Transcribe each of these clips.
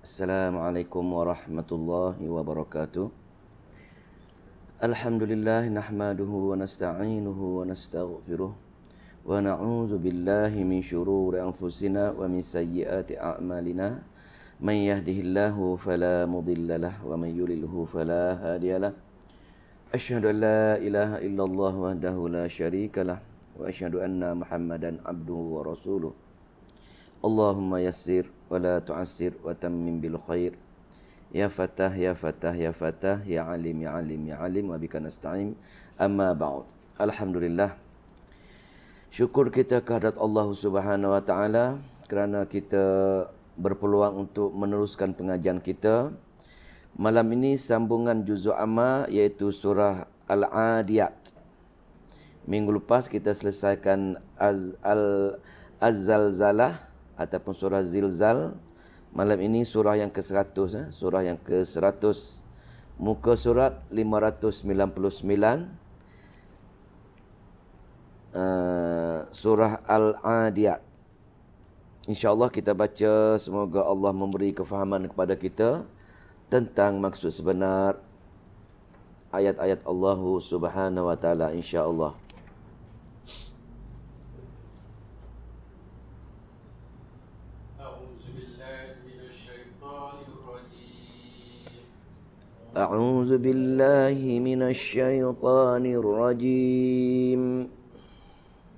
Assalamualaikum warahmatullahi wabarakatuh. Alhamdulillah nahmaduhu wa nasta'inuhu wa nastaghfiruh wa na'udzu billahi min shururi anfusina wa min sayyiati a'malina. Man yahdihillahu fala mudilla lahu wa man yudlilhu fala hadiyalah. Asyhadu an la ilaha illallah wahdahu la syarika lah wa asyhadu anna Muhammadan abduhu wa rasuluh. Allahumma yassir wa la tu'assir wa tammim bil khair. Ya Fatah, ya Fatah, ya Fatah, ya Alim, ya Alim, ya Alim, wa bika nasta'in. Amma ba'd. Alhamdulillah. Syukur kita kehadrat Allah Subhanahu wa taala kerana kita berpeluang untuk meneruskan pengajian kita. Malam ini sambungan juzuk amma iaitu surah Al-Adiyat. Minggu lepas kita selesaikan Az-Zalzalah ataupun surah Zilzal. Malam ini surah yang ke-100, surah yang ke-100. Muka surat 599. Surah Al-Adiyat. InsyaAllah kita baca, semoga Allah memberi kefahaman kepada kita tentang maksud sebenar ayat-ayat Allah Subhanahu wa taala, insya-Allah. أعوذ بالله من الشيطان الرجيم.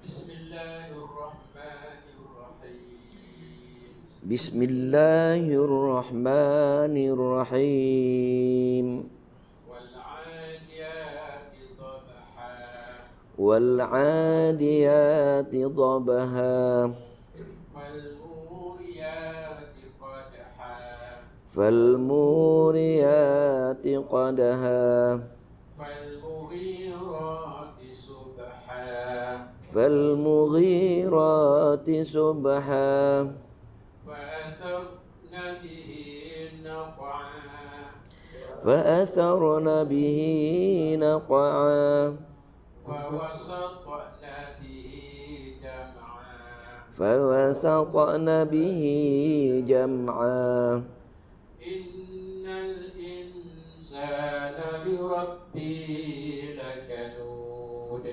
بسم الله الرحمن الرحيم. بسم الله الرحمن الرحيم. والعاديات ضبحا. والعاديات ضبحا. فالموريات قدحا. فالموريات قدحا. فالمغيرات صبحا. فالمغيرات صبحا. فأثرن به نقعا. فأثرن به نقعا. فوسطن به جمعا. فوسطن به جمعا. إن الإنسان لربه لكنود.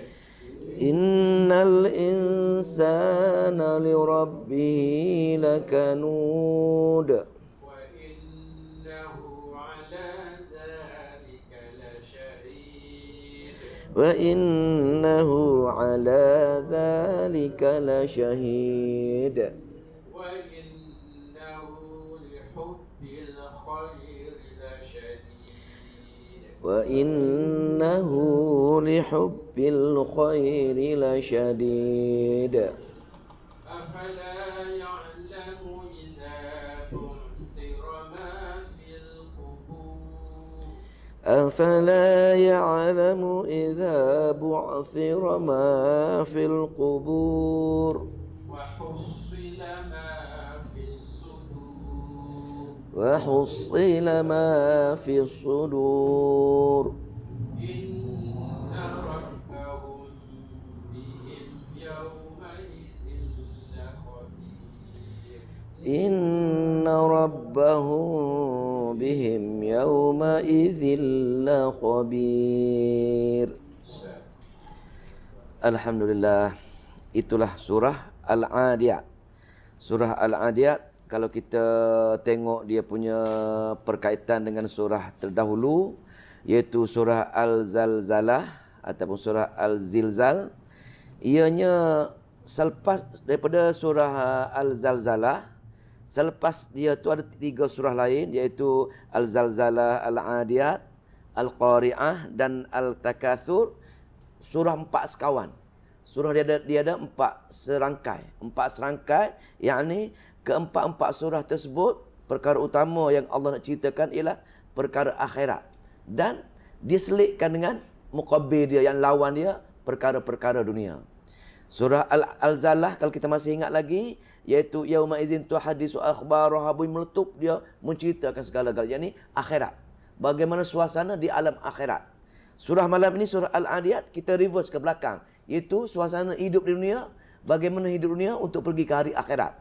إن الإنسان لربه لكنود. وإنه على ذلك لشهيد. وإنه على ذلك لشهيد. وإنه لحب الخير لشديد. وإنه لحب الخير لشديد. أفلا يعلم إذا بعثر ما في القبور. أفلا يعلم إذا بعثر ما في القبور. وحصل ما في الصدور. وحصل ما في الصدور. إن ربهم بهم يومئذ لخبير. إن ربهم بهم يومئذ لخبير. Alhamdulillah. Itulah surah Al-Adiyat. Surah Al-Adiyat, kalau kita tengok dia punya perkaitan dengan surah terdahulu, iaitu surah Al-Zalzalah ataupun surah Al-Zilzal, ianya selepas daripada surah Al-Zalzalah, selepas dia tu ada 3 surah lain, iaitu Al-Zalzalah, Al-Adiyat, Al-Qari'ah dan Al-Takatsur. Surah 4 sekawan. Surah dia ada 4 serangkai. 4 serangkai, yakni keempat-empat surah tersebut, perkara utama yang Allah nak ceritakan ialah perkara akhirat. Dan diselitkan dengan muqabil dia, yang lawan dia, perkara-perkara dunia. Surah Al-Zalah, kalau kita masih ingat lagi, iaitu yauma idzin tuhaddisu akhbaraha, meletup dia menceritakan segala-galanya, yakni akhirat. Bagaimana suasana di alam akhirat. Surah malam ini, surah Al-Adiyat, kita reverse ke belakang. Iaitu suasana hidup di dunia, bagaimana hidup dunia untuk pergi ke hari akhirat.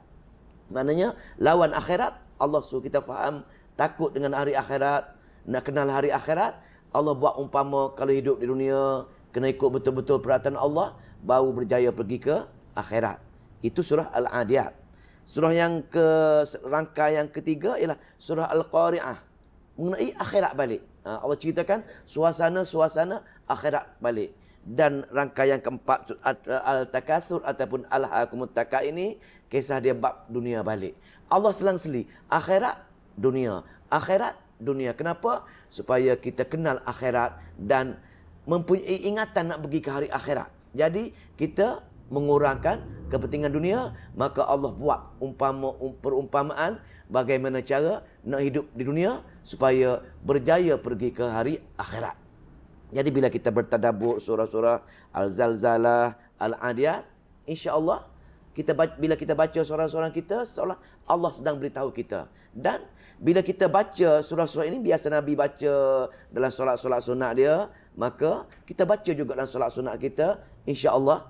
Maknanya, lawan akhirat Allah suruh kita faham, takut dengan hari akhirat, nak kenal hari akhirat. Allah buat umpama kalau hidup di dunia, kena ikut betul-betul peraturan Allah, baru berjaya pergi ke akhirat. Itu surah Al-Adiyat. Surah yang rangka yang ketiga ialah surah Al-Qari'ah, mengenai akhirat balik. Allah ceritakan suasana-suasana akhirat balik. Dan rangka yang keempat Al-Takatsur ataupun Al-Hakumut Taka ini, kisah dia bab dunia balik. Allah selang-seli akhirat dunia, akhirat dunia. Kenapa? Supaya kita kenal akhirat dan mempunyai ingatan nak pergi ke hari akhirat. Jadi kita mengurangkan kepentingan dunia, maka Allah buat perumpamaan bagaimana cara nak hidup di dunia supaya berjaya pergi ke hari akhirat. Jadi bila kita bertadabbur surah-surah Al-Zalzalah, Al-Adiyat, insya-Allah bila kita baca surah-surah kita, seolah Allah sedang beritahu kita. Dan bila kita baca surah-surah ini, biasa Nabi baca dalam solat-solat sunat dia, maka kita baca juga dalam solat sunat kita, insya-Allah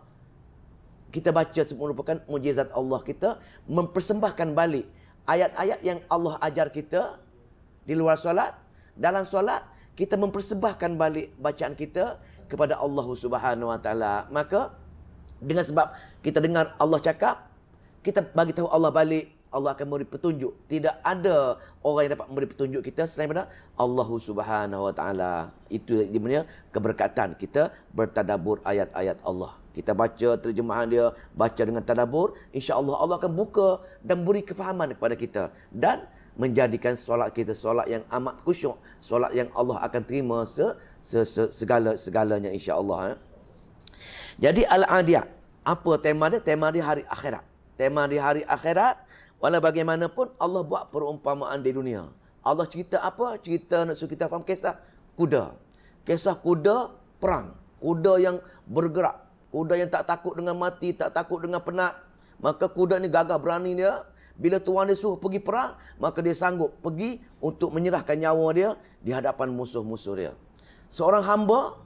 kita baca merupakan mukjizat Allah. Kita mempersembahkan balik ayat-ayat yang Allah ajar kita di luar solat. Dalam solat, kita mempersembahkan balik bacaan kita kepada Allah Subhanahu Wa Taala. Maka dengan sebab kita dengar Allah cakap, kita bagi tahu Allah balik, Allah akan memberi petunjuk. Tidak ada orang yang dapat memberi petunjuk kita selain daripada Allah Subhanahu Wa Taala. Itu dia keberkatan kita bertadabbur ayat-ayat Allah. Kita baca terjemahan dia, baca dengan tadabbur, insya-Allah Allah akan buka dan beri kefahaman kepada kita dan menjadikan solat kita solat yang amat khusyuk, solat yang Allah akan terima segala-segalanya, insya-Allah. Jadi Al-Adiyat, apa tema dia? Tema dia hari akhirat. Tema dia hari akhirat, walau bagaimanapun Allah buat perumpamaan di dunia. Allah cerita apa? Cerita nak suruh kita faham kisah kuda. Kisah kuda perang. Kuda yang bergerak. Kuda yang tak takut dengan mati, tak takut dengan penat. Maka kuda ni gagah berani dia. Bila tuan dia suruh pergi perang, maka dia sanggup pergi untuk menyerahkan nyawa dia di hadapan musuh-musuh dia. Seorang hamba,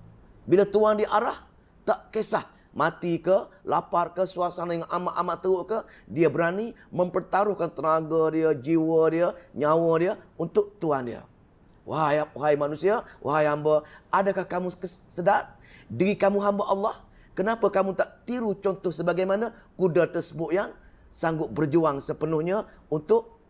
bila tuan dia arah, tak kisah mati ke, lapar ke, suasana yang amat-amat teruk ke, dia berani mempertaruhkan tenaga dia, jiwa dia, nyawa dia untuk tuan dia. Wahai manusia, wahai hamba, adakah kamu sedar diri kamu hamba Allah? Kenapa kamu tak tiru contoh sebagaimana kuda tersebut yang sanggup berjuang sepenuhnya untuk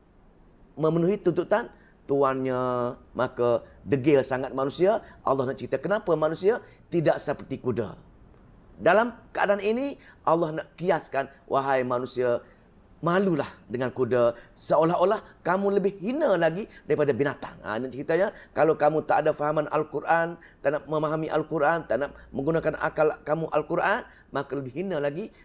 memenuhi tuntutan tuannya? Maka degil sangat manusia. Allah nak cerita kenapa manusia tidak seperti kuda. Dalam keadaan ini Allah nak kiaskan, wahai manusia, malulah dengan kuda, seolah-olah kamu lebih hina lagi daripada binatang. Ini ceritanya, kalau kamu tak ada fahaman Al-Quran, tak nak memahami Al-Quran, tak nak menggunakan akal kamu Al-Quran, maka lebih hina lagi.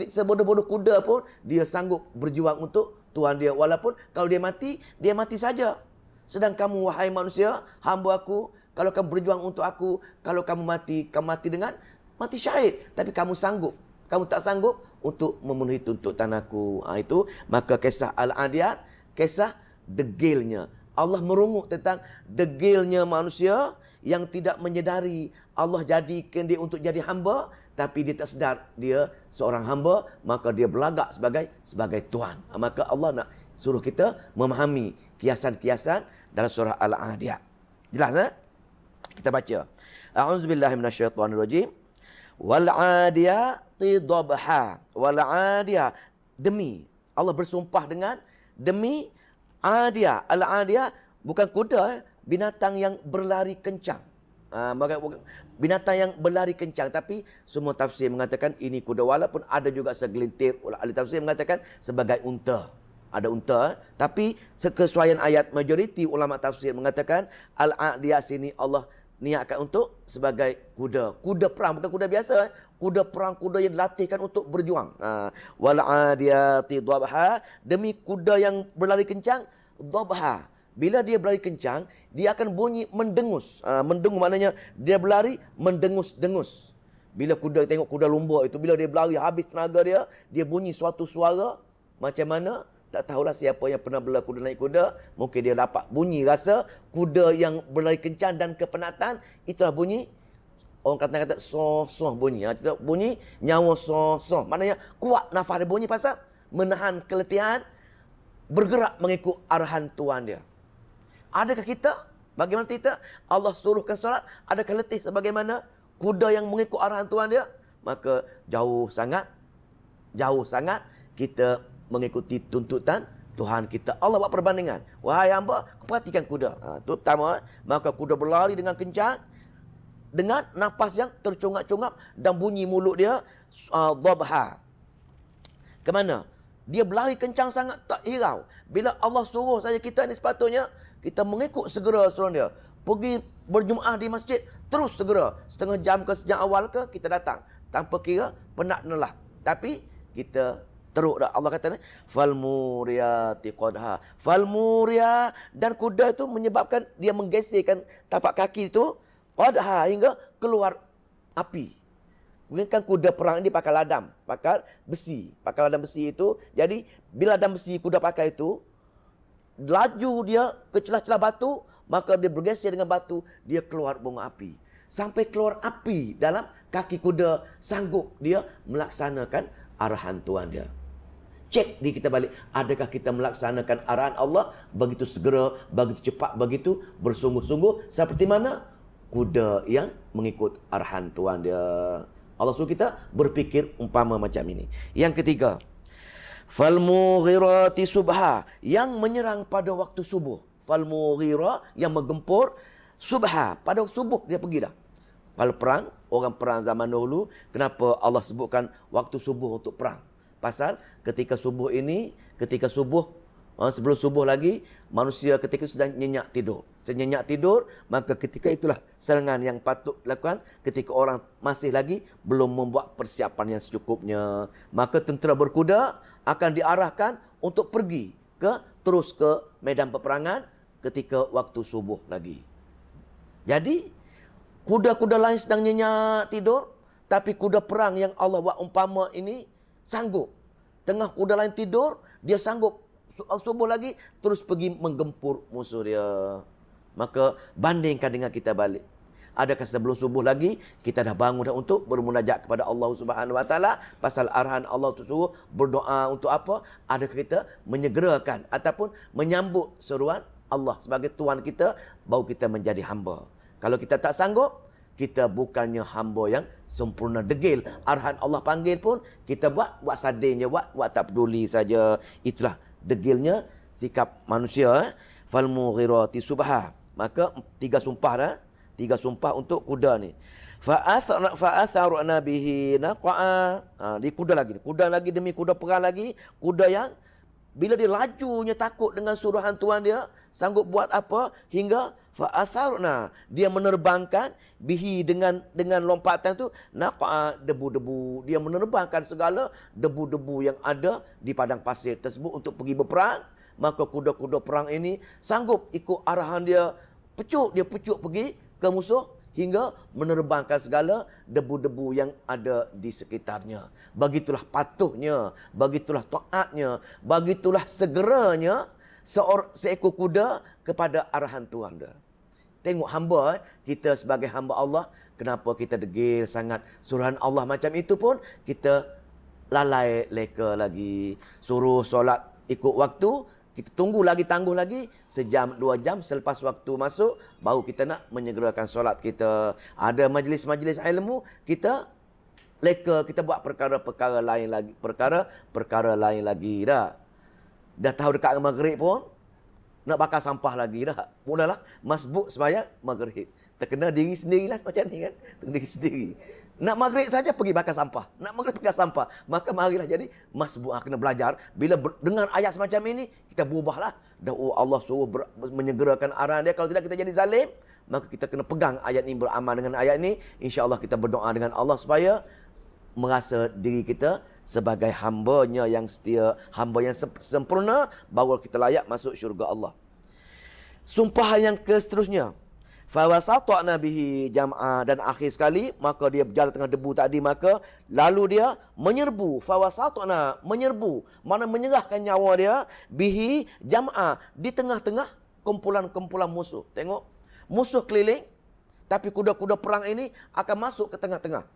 Sebodoh-bodoh kuda pun dia sanggup berjuang untuk tuan dia, walaupun kalau dia mati saja. Sedang kamu, wahai manusia, hamba aku, kalau kamu berjuang untuk aku, kalau kamu mati dengan mati syahid, tapi kamu tak sanggup untuk memenuhi tuntutan aku. Itu maka kisah Al-Adiyat, kisah degilnya. Allah merungut tentang degilnya manusia yang tidak menyedari Allah jadikan dia untuk jadi hamba, tapi dia tak sedar dia seorang hamba, maka dia berlagak sebagai tuan. Maka Allah nak suruh kita memahami kiasan-kiasan dalam surah Al-Adiyat. Jelas? Kita baca. A'udzubillahi minasyaitonirrajim. Wal-'adiyati dhabha. Wal-'adiyah, demi. Allah bersumpah dengan demi adiyah. Al-'adiyah bukan kuda, binatang yang berlari kencang. Binatang yang berlari kencang, tapi semua tafsir mengatakan ini kuda, walaupun ada juga segelintir ahli tafsir mengatakan sebagai unta. Ada unta, tapi kesesuaian ayat, majoriti ulama tafsir mengatakan al-'adiyah sini Allah niatkan untuk sebagai kuda. Kuda perang, bukan kuda biasa. Kuda perang, kuda yang dilatihkan untuk berjuang. Wal-'adiyati dhabha, demi kuda yang berlari kencang, dhabha. Bila dia berlari kencang, dia akan bunyi mendengus. Mendengus maknanya dia berlari mendengus-dengus. Bila kuda, tengok kuda lumba itu, bila dia berlari habis tenaga dia, dia bunyi suatu suara macam mana? Tak tahulah siapa yang pernah berlari kuda, naik kuda, mungkin dia dapat bunyi rasa kuda yang berlari kencang dan kepenatan, itulah bunyi, orang kata soh-soh bunyi. Bunyi nyawa soh-soh. Maknanya kuat nafas dia bunyi pasal menahan keletihan bergerak mengikut arahan Tuhan dia. Adakah kita, bagaimana kita, Allah suruhkan solat, adakah letih sebagaimana kuda yang mengikut arahan Tuhan dia? Maka jauh sangat kita mengikuti tuntutan Tuhan kita. Allah buat perbandingan. Wahai hamba, perhatikan kuda. Itu pertama, maka kuda berlari dengan kencang, dengan nafas yang tercungap-cungap dan bunyi mulut dia dhabha. Ke mana? Dia berlari kencang sangat, tak hirau. Bila Allah suruh saja kita ni, sepatutnya kita mengikut segera suruh dia. Pergi berjemaah di masjid, terus segera. Setengah jam ke sejam awal ke, kita datang. Tanpa kira penat lelah. Tapi kita teruk dah. Allah kata ni, falmuriyati qadha. Falmuriya, dan kuda itu menyebabkan dia menggeserkan tapak kaki itu qadha hingga keluar api. Mungkin kan kuda perang ini pakai ladam, pakai besi. Pakai ladam besi itu, jadi bila ladam besi kuda pakai itu, laju dia ke celah-celah batu, maka dia bergeser dengan batu, dia keluar bunga api. Sampai keluar api dalam kaki kuda, sanggup dia melaksanakan arahan Tuhan dia. Cek di kita balik, adakah kita melaksanakan arahan Allah begitu segera, begitu cepat, begitu bersungguh-sungguh seperti mana kuda yang mengikut arahan Tuhan dia. Allah suruh kita berfikir umpama macam ini. Yang ketiga, falmughirati subha, yang menyerang pada waktu subuh. Falmughira, yang menggempur, subha, pada subuh dia pergi dah. Kalau perang, orang perang zaman dahulu, kenapa Allah sebutkan waktu subuh untuk perang? Pasal ketika subuh ini, sebelum subuh lagi, manusia ketika sedang nyenyak tidur. Senyenyak tidur, maka ketika itulah serangan yang patut lakukan ketika orang masih lagi belum membuat persiapan yang secukupnya. Maka tentera berkuda akan diarahkan untuk pergi terus ke medan peperangan ketika waktu subuh lagi. Jadi, kuda-kuda lain sedang nyenyak tidur, tapi kuda perang yang Allah buat umpama ini sanggup. Tengah kuda lain tidur, dia sanggup subuh lagi terus pergi menggempur musuh dia. Maka bandingkan dengan kita balik. Adakah sebelum subuh lagi kita dah bangun dah untuk bermunajat kepada Allah Subhanahu Wa Taala pasal arahan Allah tu suruh berdoa untuk apa? Adakah kita menyegerakan ataupun menyambut seruan Allah sebagai Tuhan kita, baru kita menjadi hamba. Kalau kita tak sanggup, kita bukannya hamba yang sempurna, degil. Arahan Allah panggil pun kita buat sadenya, buat tak peduli saja. Itulah degilnya sikap manusia. Falmughirati subha. Maka 3 sumpah dah. 3 sumpah untuk kuda ni. Fa'atharna bihi naqa'a. Di kuda lagi. Kuda lagi demi kuda perang lagi. Kuda yang bila dia lajunya takut dengan suruhan Tuhan dia, sanggup buat apa hingga fa'atharna, dia menerbangkan bihi dengan lompatan tu naqa'a, debu-debu. Dia menerbangkan segala debu-debu yang ada di padang pasir tersebut untuk pergi berperang. Maka kuda-kuda perang ini sanggup ikut arahan dia, dia pecut pergi ke musuh hingga menerbangkan segala debu-debu yang ada di sekitarnya. Begitulah patuhnya, begitulah taatnya, begitulah segeranya seekor kuda kepada arahan Tuhan dia. Tengok hamba, kita sebagai hamba Allah, kenapa kita degil sangat suruhan Allah macam itu pun kita lalai leka lagi. Suruh solat ikut waktu, kita tangguh lagi sejam 2 jam selepas waktu masuk, baru kita nak menyegerakan solat kita. Ada majlis-majlis ilmu, kita leka, kita buat perkara-perkara lain lagi dah. Dah tahu dekat maghrib pun nak bakar sampah lagi dah. Mulalah masbuk sembahyang maghrib. Terkena diri sendirilah macam ni kan. Diri sendiri. Nak maghrib saja pergi bakar sampah. Nak maghrib bakar sampah. Maka marilah jadi masbuk, kena belajar. Bila dengar ayat semacam ini, kita berubahlah. Dan Allah suruh menyegerakan arahan dia. Kalau tidak kita jadi zalim, maka kita kena pegang ayat ini, beramal dengan ayat ini. InsyaAllah kita berdoa dengan Allah supaya merasa diri kita sebagai hamba-Nya yang setia, hamba yang sempurna, baru kita layak masuk syurga Allah. Sumpah yang seterusnya. Fawasata'na bihi jam'a, dan akhir sekali maka dia berjalan tengah debu tadi, maka lalu dia menyerbu. Fawasata'na, menyerbu, mana menyerahkan nyawa dia, bihi jam'a, di tengah-tengah kumpulan-kumpulan musuh. Tengok, musuh keliling, tapi kuda-kuda perang ini akan masuk ke tengah-tengah.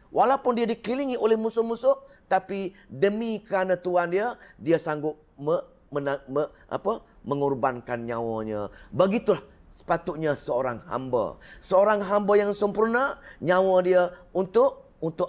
Walaupun dia dikelilingi oleh musuh-musuh, tapi demi kerana Tuhan dia sanggup mengorbankan nyawanya. Begitulah sepatutnya seorang hamba. Seorang hamba yang sempurna, nyawa dia untuk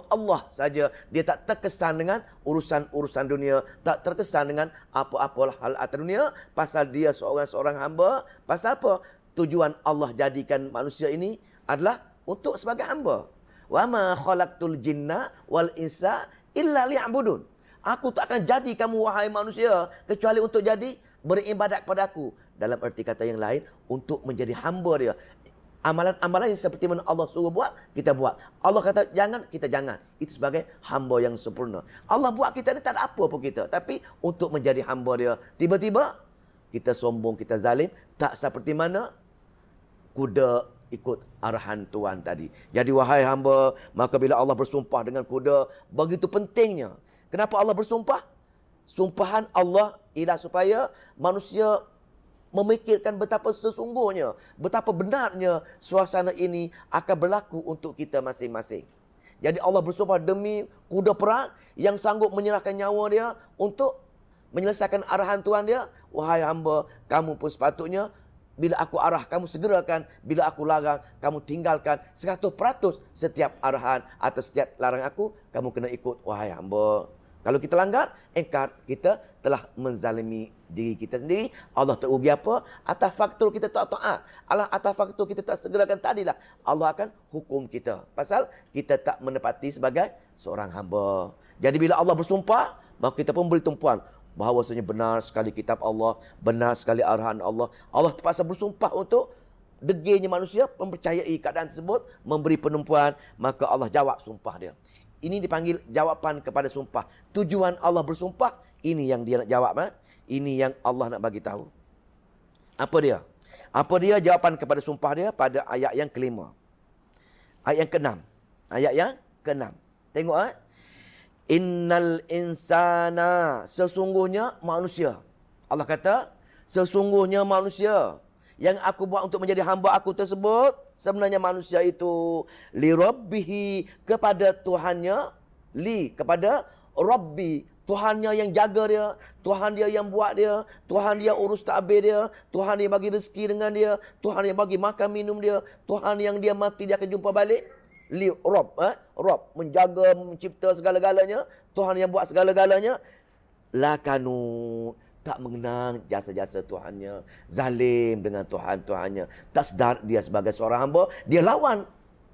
Allah saja. Dia tak terkesan dengan urusan-urusan dunia, tak terkesan dengan apa-apa hal atas dunia, pasal dia seorang hamba. Pasal apa? Tujuan Allah jadikan manusia ini adalah untuk sebagai hamba. Wa ma khalaqtul jinna wal insa illa liya'budun. Aku tak akan jadi kamu wahai manusia kecuali untuk jadi beribadat kepada aku. Dalam erti kata yang lain, untuk menjadi hamba dia. Amalan-amalan yang seperti mana Allah suruh buat, kita buat. Allah kata jangan, kita jangan. Itu sebagai hamba yang sempurna. Allah buat kita ni tak ada apa pun kita. Tapi untuk menjadi hamba dia, tiba-tiba kita sombong, kita zalim. Tak seperti mana kuda ikut arahan Tuhan tadi. Jadi wahai hamba, maka bila Allah bersumpah dengan kuda, begitu pentingnya. Kenapa Allah bersumpah? Sumpahan Allah ialah supaya manusia memikirkan betapa sesungguhnya, betapa benarnya suasana ini akan berlaku untuk kita masing-masing. Jadi Allah bersumpah demi kuda perang yang sanggup menyerahkan nyawa dia untuk menyelesaikan arahan Tuhan dia. Wahai hamba, kamu pun sepatutnya bila aku arah, kamu segerakan. Bila aku larang, kamu tinggalkan. 100% setiap arahan atau setiap larang aku, kamu kena ikut, wahai hamba. Kalau kita langgar, engkar, kita telah menzalimi diri kita sendiri. Allah tak rugi apa? Atas faktor kita tak taat. Atas faktor kita tak segerakan tadilah, Allah akan hukum kita. Pasal kita tak menepati sebagai seorang hamba. Jadi bila Allah bersumpah, maka kita pun beri tumpuan bahawasanya benar sekali kitab Allah, benar sekali arahan Allah. Allah terpaksa bersumpah untuk degilnya manusia mempercayai keadaan tersebut, memberi penumpuan, maka Allah jawab sumpah dia. Ini dipanggil jawapan kepada sumpah. Tujuan Allah bersumpah, ini yang dia nak jawab. Ini yang Allah nak bagi tahu. Apa dia? Apa dia jawapan kepada sumpah dia pada ayat yang kelima. Ayat yang keenam. Ayat yang keenam. Tengok Innal insana, sesungguhnya manusia. Allah kata, sesungguhnya manusia yang aku buat untuk menjadi hamba aku tersebut, sebenarnya manusia itu li rabbihi, kepada Tuhannya, kepada Rabbi, Tuhannya yang jaga dia, Tuhan dia yang buat dia, Tuhan dia urus takbir dia, Tuhan yang bagi rezeki dengan dia, Tuhan yang bagi makan minum dia, Tuhan yang dia mati dia akan jumpa balik. Li Rabb, Rabb menjaga, mencipta segala-galanya, Tuhan yang buat segala-galanya. Lakanu, tak mengenang jasa-jasa Tuhannya, zalim dengan Tuhan-Tuhannya, tak sedar dia sebagai seorang hamba, dia lawan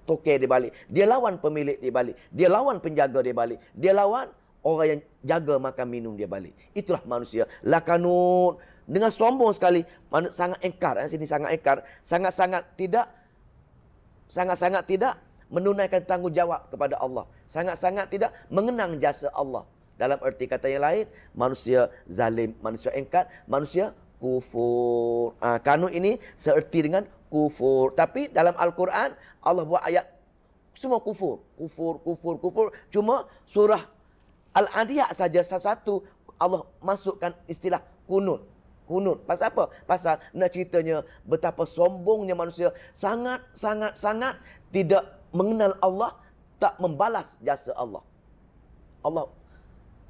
tokeh di balik, dia lawan pemilik di balik, dia lawan penjaga di balik, dia lawan orang yang jaga makan minum dia balik. Itulah manusia. Lakanun, dengan sombong sekali, sangat engkar, sini sangat engkar, sangat-sangat tidak menunaikan tanggungjawab kepada Allah, sangat-sangat tidak mengenang jasa Allah. Dalam erti kata yang lain, manusia zalim, manusia engkar, manusia kufur. Kanun ini seerti dengan kufur. Tapi dalam Al-Quran, Allah buat ayat semua kufur. Kufur. Cuma surah Al-Adiyat saja satu Allah masukkan istilah kunut. Pasal apa? Pasal nak ceritanya betapa sombongnya manusia. Sangat tidak mengenal Allah, tak membalas jasa Allah.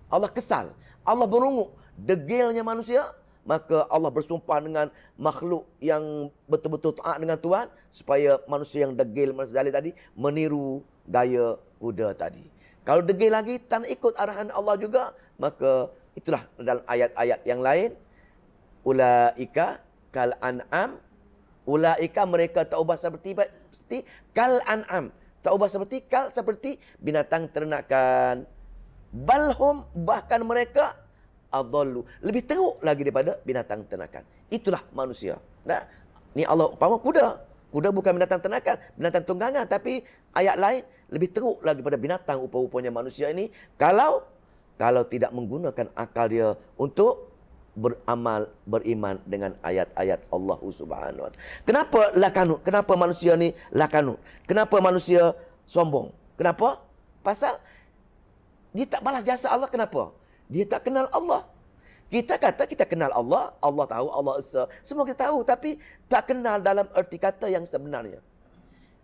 Allah kesal, Allah berunguk, degilnya manusia, maka Allah bersumpah dengan makhluk yang betul-betul taat dengan Tuhan, supaya manusia yang degil, manusia zalim tadi, meniru gaya kuda tadi. Kalau degil lagi, tak nak ikut arahan Allah juga, maka itulah dalam ayat-ayat yang lain, ulaika kal an'am, ulaika mereka tak ubah seperti kal an'am, tak ubah seperti binatang ternakan. Balhum, bahkan mereka adallu, lebih teruk lagi daripada binatang ternakan. Itulah manusia. Nah, ni Allah umpama kuda. Kuda bukan binatang ternakan, binatang tunggangan, tapi ayat lain lebih teruk lagi daripada binatang rupa-rupanya manusia ini kalau tidak menggunakan akal dia untuk beramal, beriman dengan ayat-ayat Allah Subhanahu wa taala. Kenapa lakanut? Kenapa manusia ni lakanut? Kenapa manusia sombong? Kenapa? Pasal dia tak balas jasa Allah. Kenapa? Dia tak kenal Allah. Kita kata kita kenal Allah, Allah tahu, Allah esa, semua kita tahu, tapi tak kenal dalam erti kata yang sebenarnya.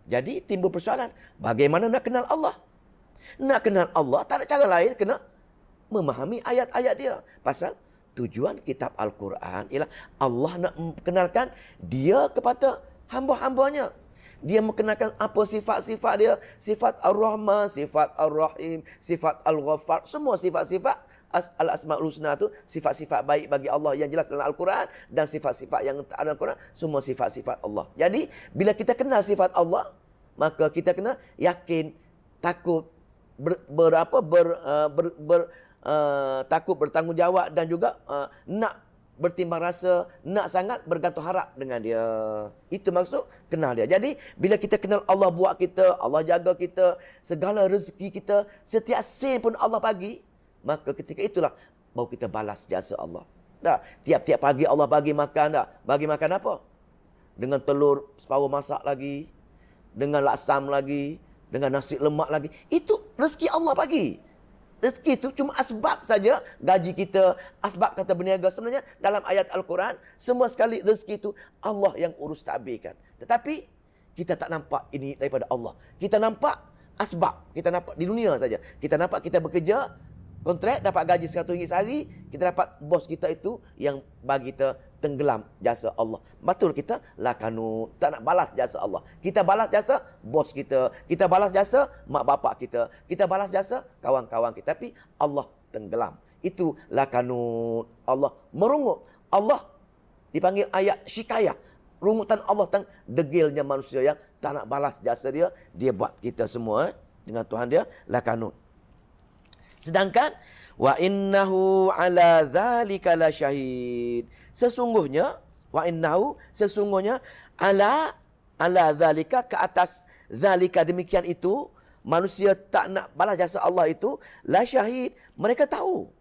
Jadi timbul persoalan, bagaimana nak kenal Allah? Nak kenal Allah, tak ada cara lain, kena memahami ayat-ayat dia. Pasal tujuan kitab Al-Quran ialah Allah nak memperkenalkan dia kepada hamba-hambanya. Dia mengenalkan apa sifat-sifat dia. Sifat Ar-Rahman, sifat Ar-Rahim, sifat Al-Ghaffar. Semua sifat-sifat Al-Asma'ul Husna tu sifat-sifat baik bagi Allah yang jelas dalam Al-Quran. Dan sifat-sifat yang tak ada dalam Al-Quran, semua sifat-sifat Allah. Jadi, bila kita kenal sifat Allah, maka kita kena yakin, takut, takut bertanggungjawab dan juga nak bertimbang rasa, nak sangat bergantung harap dengan dia. Itu maksud kenal dia. Jadi, bila kita kenal Allah buat kita, Allah jaga kita, segala rezeki kita, setiap sen pun Allah bagi, maka ketika itulah baru kita balas jasa Allah. Dah, tiap-tiap pagi Allah bagi makan dah. Bagi makan apa? Dengan telur separuh masak lagi, dengan laksam lagi, dengan nasi lemak lagi. Itu rezeki Allah bagi. Rezeki itu cuma asbab saja, gaji kita, asbab kata berniaga. Sebenarnya dalam ayat Al-Quran, semua sekali rezeki itu Allah yang urus takbirkan. Tetapi kita tak nampak ini daripada Allah. Kita nampak asbab, kita nampak di dunia saja. Kita nampak kita bekerja, kontrak, dapat gaji RM100 sehari, kita dapat bos kita itu yang bagi kita tenggelam jasa Allah. Betul kita lakanu, tak nak balas jasa Allah. Kita balas jasa bos kita balas jasa mak bapak kita balas jasa kawan-kawan kita. Tapi Allah tenggelam. Itu lakanu, Allah merungut. Allah dipanggil ayat syikayah. Rungutan Allah tentang degilnya manusia yang tak nak balas jasa dia. Dia buat kita semua dengan Tuhan dia lakanu. Sedangkan wa innahu ala dzalika lasyahid. Sesungguhnya ala dzalika, ke atas zalika, demikian itu manusia tak nak balas jasa Allah itu lasyahid. Mereka tahu.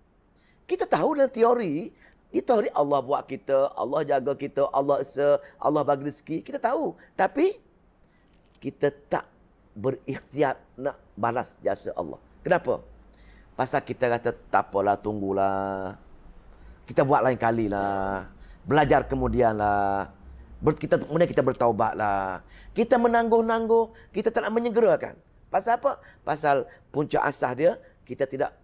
Kita tahu dalam teori, di teori Allah buat kita, Allah jaga kita, Allah bagi rezeki, kita tahu. Tapi kita tak berikhtiar nak balas jasa Allah. Kenapa? Pasal kita kata, tak apalah, tunggulah. Kita buat lain kali lah. Belajar kemudian lah. Kemudian kita bertaubat lah. Kita menangguh-nangguh. Kita tak nak menyegerakan. Pasal apa? Pasal punca asas dia, kita tidak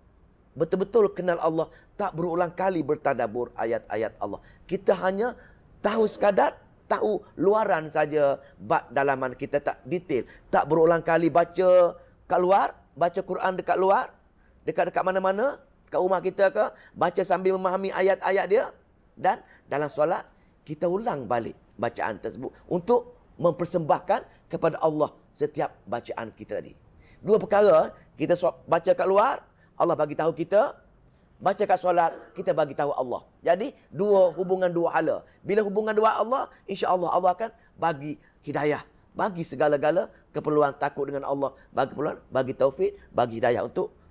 betul-betul kenal Allah. Tak berulang kali bertadabur ayat-ayat Allah. Kita hanya tahu sekadar, tahu luaran saja. Bab dalaman kita tak detail. Tak berulang kali baca kat luar, baca Quran dekat luar. Dekat-dekat mana-mana, kat rumah kita ke, baca sambil memahami ayat-ayat dia. Dan dalam solat, kita ulang balik bacaan tersebut untuk mempersembahkan kepada Allah setiap bacaan kita tadi. Dua perkara, kita baca kat luar, Allah bagi tahu kita. Baca kat solat, kita bagi tahu Allah. Jadi, hubungan dua hala. Bila hubungan dua Allah, insya-Allah Allah akan bagi hidayah. Bagi segala-gala keperluan takut dengan Allah. Bagi keperluan, bagi taufik, bagi hidayah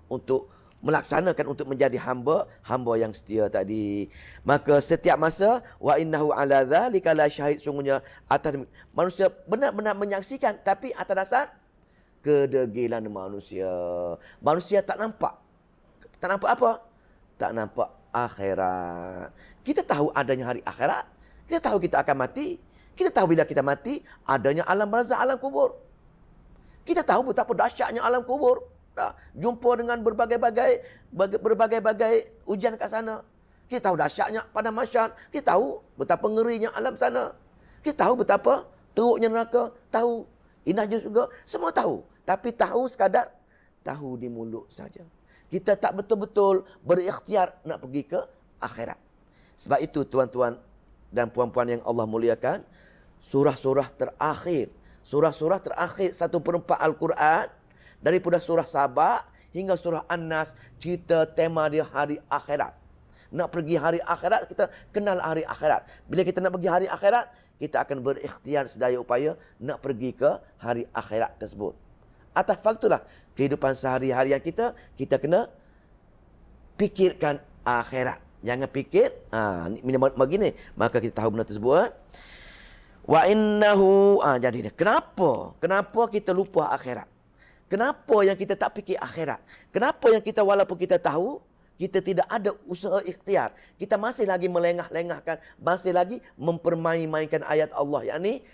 untuk melaksanakan, untuk menjadi hamba yang setia tadi. Maka setiap masa, wa innahu ala dzalika la syahid, sungguhnya atas manusia benar-benar menyaksikan, tapi atas dasar kedegilan manusia. Manusia tak nampak apa? Tak nampak akhirat. Kita tahu adanya hari akhirat. Kita tahu kita akan mati. Kita tahu bila kita mati, adanya alam barzakh, alam kubur. Kita tahu betapa dahsyatnya alam kubur. Jumpa dengan berbagai-bagai ujian kat sana. Kita tahu dahsyatnya pada mahsyar. Kita tahu betapa ngerinya alam sana. Kita tahu betapa teruknya neraka. Tahu indahnya juga. Semua tahu. Tapi tahu sekadar tahu di mulut saja. Kita tak betul-betul berikhtiar nak pergi ke akhirat. Sebab itu tuan-tuan dan puan-puan yang Allah muliakan, surah-surah terakhir 1/4 Al-Quran, daripada surah Sabah hingga surah An-Nas, cerita tema dia hari akhirat. Nak pergi hari akhirat, kita kenal hari akhirat. Bila kita nak pergi hari akhirat, kita akan berikhtiar sedaya upaya nak pergi ke hari akhirat tersebut. Atas faktorlah kehidupan sehari-harian kita kena fikirkan akhirat. Jangan fikir, begini. Maka kita tahu benda tersebut. Wa innahu, jadi kenapa kita lupa akhirat? Kenapa yang kita tak fikir akhirat? Kenapa yang kita walaupun kita tahu, kita tidak ada usaha ikhtiar. Kita masih lagi melengah-lengahkan, masih lagi mempermain-mainkan ayat Allah. yakni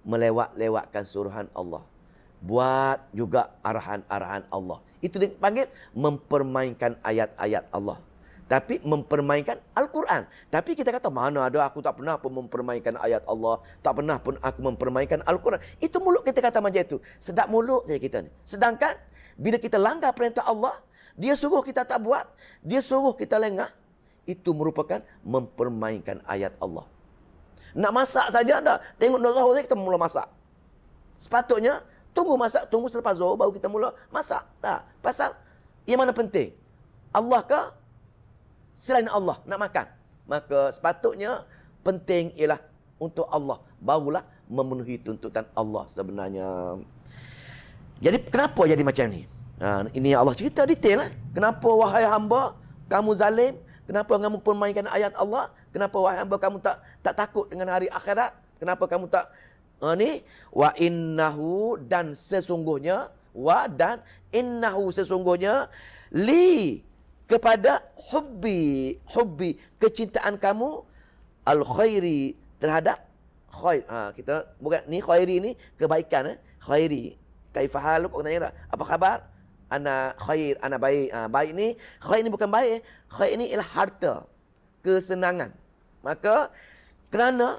melewat-lewatkan suruhan Allah. Buat juga arahan-arahan Allah. Itu dipanggil mempermainkan ayat-ayat Allah. tapi mempermainkan Al-Quran. Tapi kita kata, mana ada, aku tak pernah pun mempermainkan ayat Allah. Tak pernah pun aku mempermainkan Al-Quran. Itu mulut kita kata macam itu. Sedap mulut saja kita ni. Sedangkan, bila kita langgar perintah Allah, dia suruh kita tak buat, dia suruh kita lengah, itu merupakan mempermainkan ayat Allah. Nak masak saja dah. Tengok nak zuhur kita mula masak. Sepatutnya, tunggu masak, tunggu selepas zuhur baru kita mula masak. Dah. Pasal, yang mana penting? Allah ke? Selain Allah nak makan, maka sepatutnya penting ialah untuk Allah, barulah memenuhi tuntutan Allah sebenarnya. Jadi kenapa jadi macam ni? Ini yang Allah cerita detail. Kenapa wahai hamba kamu zalim? Kenapa kamu permainkan ayat Allah? Kenapa wahai hamba kamu tak takut dengan hari akhirat? Kenapa kamu tak ni? Wa innahu, dan sesungguhnya, innahu sesungguhnya, li, kepada hubbi kecintaan kamu, al khairi, terhadap khair. Kita bukan ni khairi ni kebaikan, khairi. Kaifa haluk, orang tanya dah, apa khabar? Ana khair, ana baik. Baik ni, khair ni bukan baik. Khair ni ialah harta, kesenangan. Maka kerana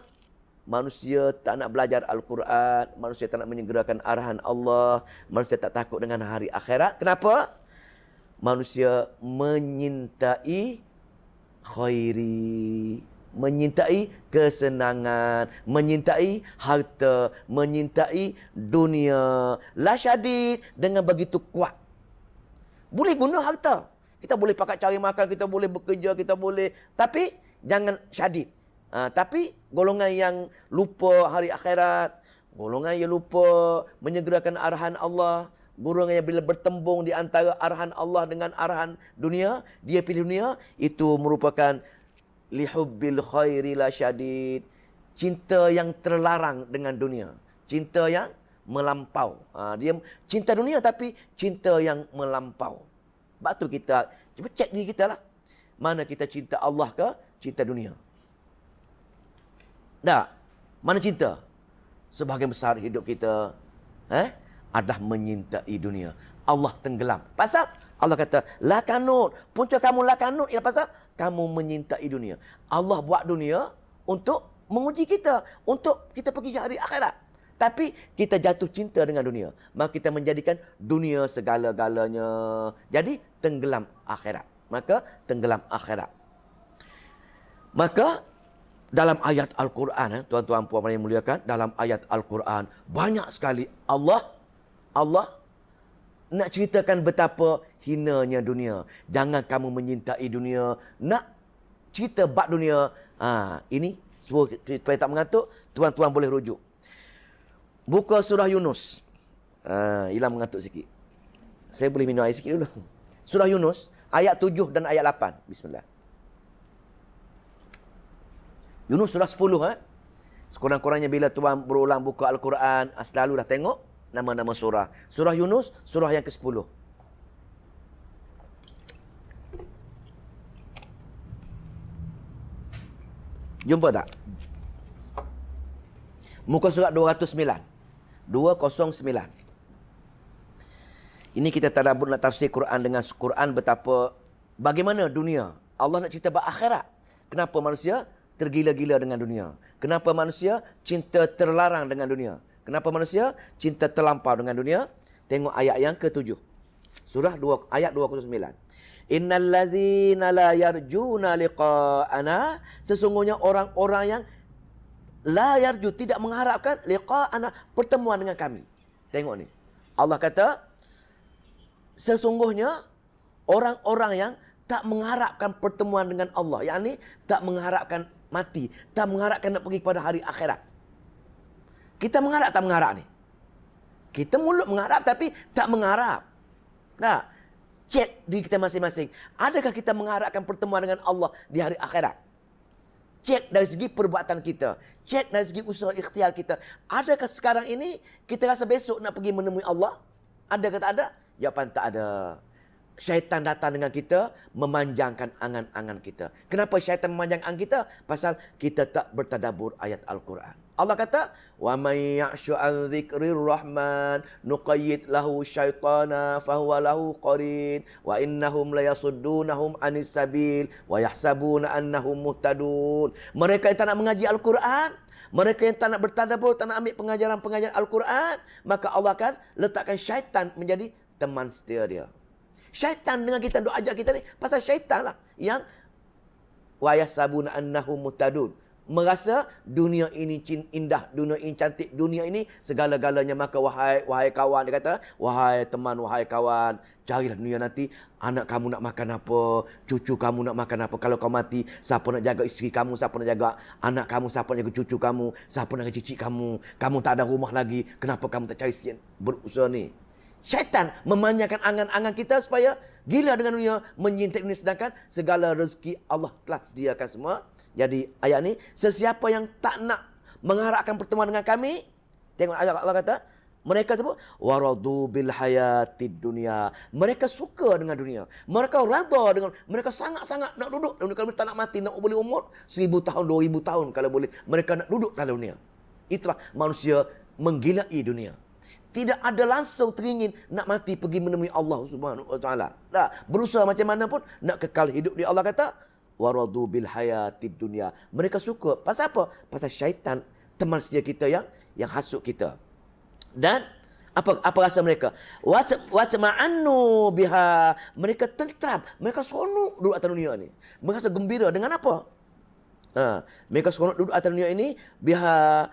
manusia tak nak belajar Al-Quran, manusia tak nak menyegerakan arahan Allah, manusia tak takut dengan hari akhirat. Kenapa? Manusia menyintai khairi, menyintai kesenangan, menyintai harta, menyintai dunia. La syadid, dengan begitu kuat. Boleh guna harta. Kita boleh pakai cari makan, kita boleh bekerja, kita boleh. Tapi jangan syadid. Tapi golongan yang lupa hari akhirat, golongan yang lupa menyegerakan arahan Allah, golongan yang bila bertembung di antara arahan Allah dengan arahan dunia, dia pilih dunia, itu merupakan lihubbil khairi la syadid. Cinta yang terlarang dengan dunia. Cinta yang melampau. Dia cinta dunia tapi cinta yang melampau. Sebab tu kita cuba cek diri kita lah. Mana kita cinta Allah ke cinta dunia? Tak. Mana cinta? Sebahagian besar hidup kita adalah menyintai dunia. Allah tenggelam. Pasal Allah kata, la kanut. Punca kamu la kanut ialah pasal kamu menyintai dunia. Allah buat dunia untuk menguji kita, untuk kita pergi ke hari akhirat. Tapi kita jatuh cinta dengan dunia, maka kita menjadikan dunia segala-galanya. Jadi tenggelam akhirat. Maka tenggelam akhirat. Maka dalam ayat Al-Quran, tuan-tuan puan-puan yang muliakan, dalam ayat Al-Quran banyak sekali Allah nak ceritakan betapa hinanya dunia. Jangan kamu menyintai dunia. Nak cerita bab dunia. Ini supaya tak mengantuk, tuan-tuan boleh rujuk. Buka surah Yunus. Hilang mengantuk sikit. Saya boleh minum air sikit dulu. Surah Yunus, ayat 7 dan ayat 8. Bismillah. Yunus surah 10. Sekurang-kurangnya bila tuan berulang buka Al-Quran, selalu dah tengok nama-nama surah. Surah Yunus, surah yang ke-10. Jumpa tak? Muka surat 209. 209. Ini kita tadabbur nak tafsir Quran dengan Quran betapa bagaimana dunia. Allah nak cerita bab akhirat. Kenapa manusia tergila-gila dengan dunia? Kenapa manusia cinta terlarang dengan dunia? Kenapa manusia cinta terlampau dengan dunia? Tengok ayat yang ke-7. Surah 2, ayat 209. Innal ladzina la yarjuna liqa'ana, sesungguhnya orang-orang yang la yarju, tidak mengharapkan liqa'ana, pertemuan dengan kami. Tengok ni. Allah kata sesungguhnya orang-orang yang tak mengharapkan pertemuan dengan Allah, yakni tak mengharapkan mati, tak mengharapkan nak pergi kepada hari akhirat. Kita mengharap tak mengharap ni? Kita mulut mengharap tapi tak mengharap. Nah, cek diri kita masing-masing. Adakah kita mengharapkan pertemuan dengan Allah di hari akhirat? Cek dari segi perbuatan kita. Cek dari segi usaha ikhtiar kita. Adakah sekarang ini kita rasa besok nak pergi menemui Allah? Adakah tak ada? Jawapan tak ada. Syaitan datang dengan kita, memanjangkan angan-angan kita. Kenapa syaitan memanjangkan angan kita? Pasal kita tak bertadabbur ayat Al-Quran. Allah kata, "Wa may ya'shu an dzikrir rahman nuqayyid lahu syaitana fahuwa lahu qarin wa innahum la yasuddunahum anis sabil wa yahsabuna annahum muhtadun." Mereka yang tak nak mengaji Al-Quran, mereka yang tak nak bertadabbur, tak nak ambil pengajaran-pengajaran Al-Quran, maka Allah akan letakkan syaitan menjadi teman setia dia. Syaitan dengan kita duk ajak kita ni, pasal syaitan lah yang wa yahsabuna annahum muhtadun. Merasa dunia ini indah, dunia ini cantik, dunia ini segala-galanya. Maka wahai kawan, dia kata, wahai teman, wahai kawan, carilah dunia nanti. Anak kamu nak makan apa, cucu kamu nak makan apa. Kalau kau mati, siapa nak jaga isteri kamu, siapa nak jaga anak kamu, siapa nak jaga cucu kamu, siapa nak jaga cicit kamu. Kamu tak ada rumah lagi, kenapa kamu tak cari sikit berusaha ni? Syaitan memanjakan angan-angan kita supaya gila dengan dunia, menyintai dunia, sedangkan segala rezeki Allah telah sediakan semua. Jadi ayat ni, sesiapa yang tak nak mengharapkan pertemuan dengan kami, tengok ayat Allah kata, mereka sebut waradu bil hayatid dunia. Mereka suka dengan dunia. Mereka rada dengan, mereka sangat-sangat nak duduk dalam dunia. Kalau tak nak mati, nak boleh umur 1000 tahun, 2000 tahun kalau boleh, mereka nak duduk dalam dunia. Itulah manusia menggilai dunia. Tidak ada langsung teringin nak mati pergi menemui Allah Subhanahu wa taala. Tak, berusaha macam mana pun nak kekal hidup di Allah kata waradu bil hayatid dunya. Mereka suka. Pasal apa? Pasal syaitan, teman setia kita yang hasut kita. Dan apa rasa mereka? Watma'annu biha. Mereka tentram, mereka seronok duduk atas dunia ni. Mereka rasa gembira dengan apa? Mereka seronok duduk atas dunia ini biha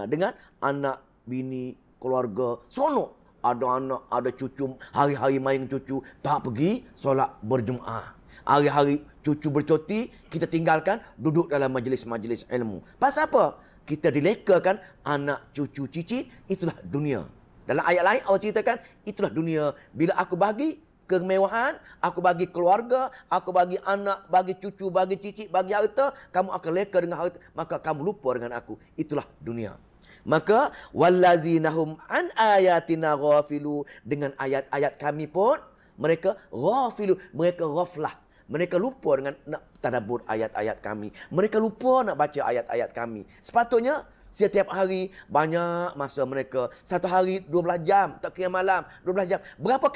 dengan anak, bini, keluarga. Seronok. Ada anak, ada cucu, hari-hari main cucu, tak pergi solat berjemaah. Hari-hari cucu bercuti, kita tinggalkan, duduk dalam majlis-majlis ilmu. Pasal apa? Kita dilekakan anak, cucu, cicit, itulah dunia. Dalam ayat lain Allah ceritakan, itulah dunia. Bila aku bagi kemewahan, aku bagi keluarga, aku bagi anak, bagi cucu, bagi cicit, bagi harta, kamu akan leka dengan harta, maka kamu lupa dengan aku. Itulah dunia. Maka wallazinahum an ayatina ghafilu, dengan ayat-ayat kami pun mereka ghafilu, mereka ghaflah. Mereka lupa dengan nak tadabbur ayat-ayat kami. Mereka lupa nak baca ayat-ayat kami. Sepatutnya setiap hari banyak masa mereka. Satu hari 12 jam, tak kira malam, 12 jam. Berapa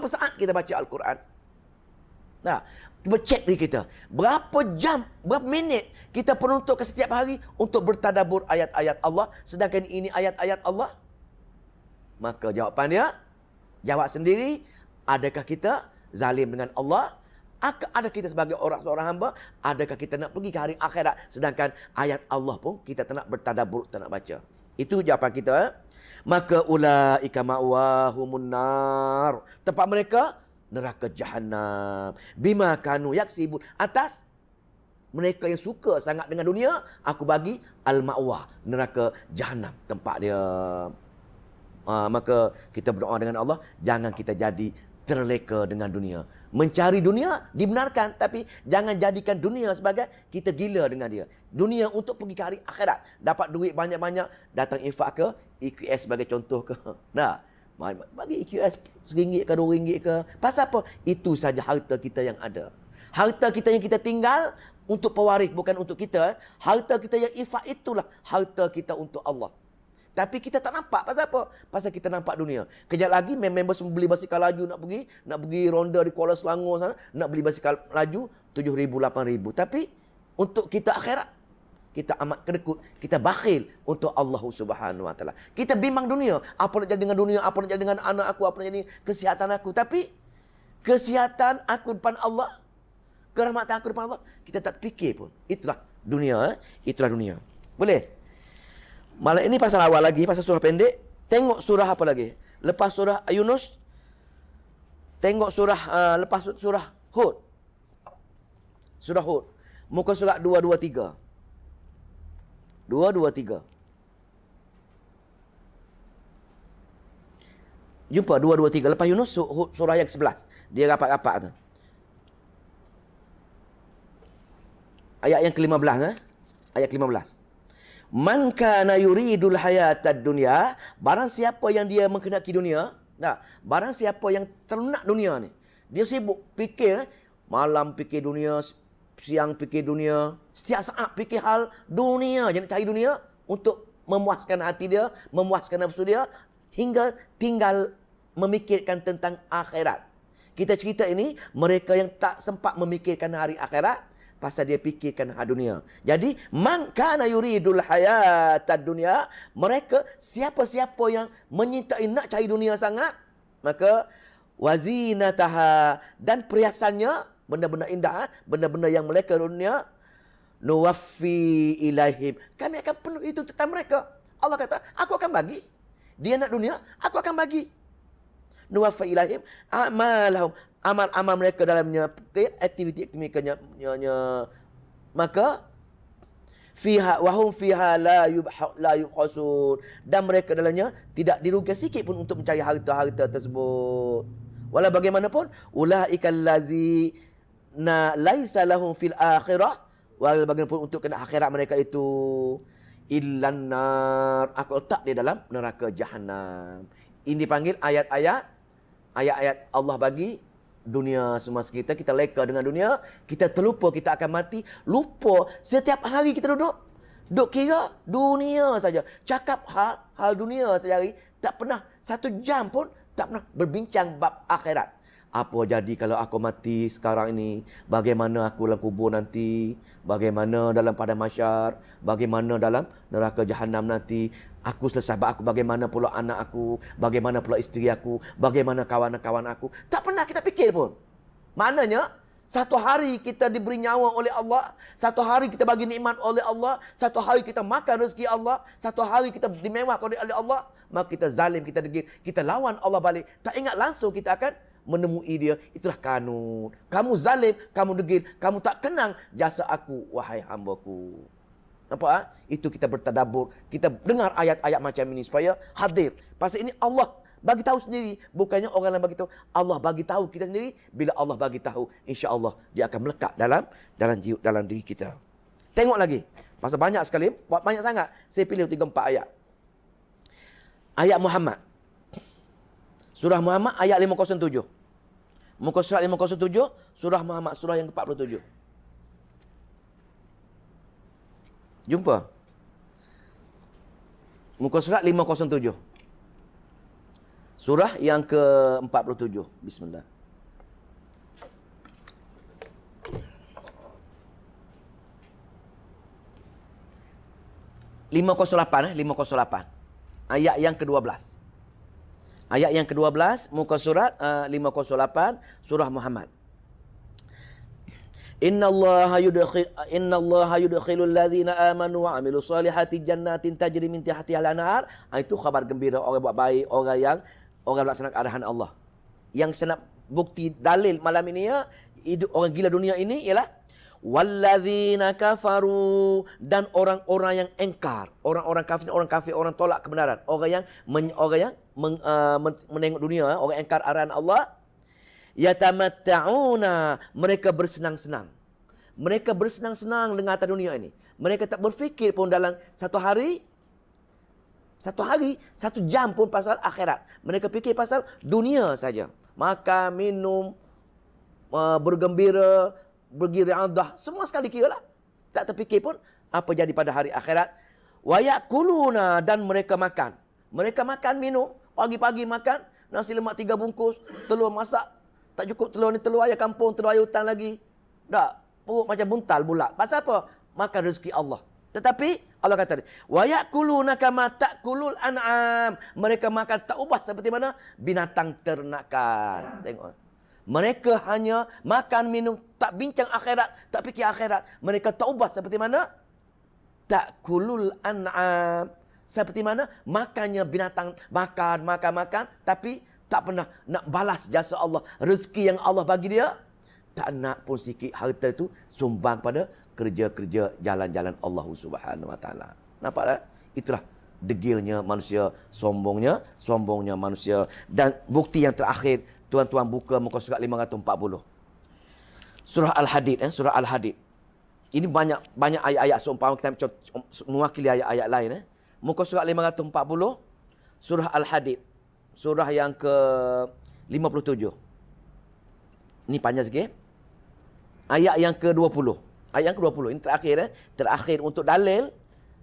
saat kita baca Al-Quran? Nah, cuba cek diri kita. Berapa jam, berapa minit kita peruntukkan setiap hari untuk bertadabbur ayat-ayat Allah, sedangkan ini ayat-ayat Allah? Maka jawapan dia, jawab sendiri, adakah kita zalim dengan Allah? Ada kita sebagai seorang hamba, adakah kita nak pergi ke hari akhirat sedangkan ayat Allah pun kita tak nak bertadabbur, tak nak baca? Itu jawapan kita. Maka ulaika ma'wahumun nar. Tempat mereka neraka jahanam. Bima kanu yaksibun. Atas mereka yang suka sangat dengan dunia, aku bagi al-ma'wah, neraka jahanam tempat dia. Maka kita berdoa dengan Allah, jangan kita jadi terleka dengan dunia. Mencari dunia dibenarkan, tapi jangan jadikan dunia sebagai kita gila dengan dia. Dunia untuk pergi ke hari akhirat. Dapat duit banyak-banyak, datang infak ke EQS sebagai contoh ke. Nah, bagi EQS RM1 ke RM2 ke. Pasal apa? Itu saja harta kita yang ada. Harta kita yang kita tinggal untuk pewaris, bukan untuk kita. Harta kita yang infak itulah harta kita untuk Allah. Tapi kita tak nampak. Pasal apa? Pasal kita nampak dunia. Kejap lagi member semua beli basikal laju nak pergi ronda di Kuala Selangor sana, nak beli basikal laju 7,000, 8,000. Tapi untuk kita akhirat, kita amat kedekut, kita bakhil untuk Allah Subhanahu wa taala. Kita bimbang dunia, apa nak jadi dengan dunia, apa nak jadi dengan anak aku, apa nak jadi kesihatan aku. Tapi kesihatan aku depan Allah, kerahmatan aku depan Allah, kita tak fikir pun. Itulah dunia, itulah dunia. Boleh? Malam ini pasal awal lagi, pasal surah pendek. Tengok surah apa lagi? Lepas surah Yunus, tengok surah lepas surah Hud. Surah Hud. Muka surat 223. 223. Jumpa 223. Lepas Yunus, surah yang ke-11. Dia rapat-rapat tu. Ayat yang ke-15. Ayat ke-15. Man kana yuridul hayatad dunya, barang siapa yang dia menghendaki dunia, barang siapa yang ternak dunia ni, dia sibuk fikir, malam fikir dunia, siang fikir dunia, setiap saat fikir hal dunia, jangan cari dunia untuk memuaskan hati dia, memuaskan nafsu dia, hingga tinggal memikirkan tentang akhirat. Kita cerita ini, mereka yang tak sempat memikirkan hari akhirat, pasal dia fikirkan hal dunia. Jadi, man kana yuridul hayatad dunya, mereka siapa-siapa yang menyintai nak cari dunia sangat, maka wazinataha, dan perhiasannya, benda-benda indah, benda-benda yang mereka dunia, nuwaffi ilaihim, kami akan penuh itu tentang mereka. Allah kata, aku akan bagi. Dia nak dunia, aku akan bagi. Nuwaffi ilaihim a'malahum, amal-amal mereka dalamnya, aktiviti-aktivitinya, maka fiha wahum fiha la yubkhasun, dan mereka dalamnya tidak dirugikan sikit pun untuk mencari harta-harta tersebut. Walau bagaimanapun, ulaikal ladzina laisa lahum fil akhirah, walau bagaimanapun untuk kena akhirat mereka itu illan nar, aku letak di dalam neraka jahanam. Ini dipanggil ayat-ayat Allah bagi dunia semua sekitar. Kita leka dengan dunia, kita terlupa kita akan mati, lupa setiap hari kita duduk kira dunia saja, cakap hal dunia sehari, tak pernah satu jam pun tak pernah berbincang bab akhirat. Apa jadi kalau aku mati sekarang ini? Bagaimana aku dalam kubur nanti? Bagaimana dalam padang mahsyar? Bagaimana dalam neraka jahanam nanti? Aku selesai aku, bagaimana pula anak aku? Bagaimana pula isteri aku? Bagaimana kawan-kawan aku? Tak pernah kita fikir pun. Maknanya, satu hari kita diberi nyawa oleh Allah, satu hari kita bagi nikmat oleh Allah, satu hari kita makan rezeki Allah, satu hari kita dimewahkan oleh Allah, maka kita zalim, kita degil, kita lawan Allah balik. Tak ingat langsung kita akan menemui dia. Itulah kanun. Kamu zalim, kamu degil, kamu tak kenang jasa aku, wahai hambaku. Nampak? Itu kita bertadabbur, kita dengar ayat-ayat macam ini supaya hadir. Pasal ini Allah bagi tahu sendiri, bukannya orang lain bagi tahu. Allah bagi tahu kita sendiri. Bila Allah bagi tahu, insya-Allah dia akan melekat dalam diri kita. Tengok lagi. Pasal banyak sekali, banyak sangat. Saya pilih 3-4 ayat. Ayat Muhammad. Surah Muhammad ayat 507. Muka surat 507, surah Muhammad, surah yang ke-47. Jumpa? Muka surat 507. Surah yang ke-47. Bismillah. (508). Ayat yang ke-12. Ayat yang ke-12, muka surat 508, surah Muhammad. Innallaha yudkhilul ladzina amanu wa 'amilus solihati jannatin tajri min tahtiha al-anhar. Itu khabar gembira orang buat baik, orang melaksanakan arahan Allah. Yang senap bukti dalil malam ini ya, orang gila dunia ini ialah walladzina kafaru, dan orang-orang yang engkar, orang kafir, orang tolak kebenaran, orang yang menengok dunia, orang engkar arahan Allah. Yatamatta'una, mereka bersenang-senang. Mereka bersenang-senang dengan harta dunia ini. Mereka tak berfikir pun dalam satu hari, satu jam pun pasal akhirat. Mereka fikir pasal dunia saja. Makan, minum, bergembira, bergiriadah, semua sekali kira lah. Tak terfikir pun apa jadi pada hari akhirat. Wa yakuluna, dan mereka makan. Mereka makan, minum, pagi-pagi makan, nasi lemak 3 bungkus, telur masak. Tak cukup telur ni, telur ayam kampung, telur ayam hutan lagi. Tak, perut macam buntal bulat. Pasal apa? Makan rezeki Allah. Tetapi Allah kata, wa yakuluna kama ta'kulul an'am. Mereka makan tak ubah seperti mana binatang ternakan. Tengok. Mereka hanya makan, minum, tak bincang akhirat, tak fikir akhirat. Mereka tak ubah seperti mana ta'kulul an'am. Seperti mana makannya binatang, makan, tapi tak pernah nak balas jasa Allah. Rezeki yang Allah bagi dia, tak nak pun sikit harta itu sumbang pada kerja-kerja jalan-jalan Allah Subhanahu Wa Taala. Nampak tak? Itulah degilnya manusia, sombongnya manusia. Dan bukti yang terakhir, tuan-tuan buka muka surat 540. Surah Al-Hadid, surah Al-Hadid. Ini banyak ayat-ayat seumpama kita mewakili ayat-ayat lain. Muka surat 540, surah Al-Hadid. Surah yang ke-57. Ini panjang sikit. Ayat yang ke-20. Ayat yang ke-20. Ini terakhir. Terakhir untuk dalil.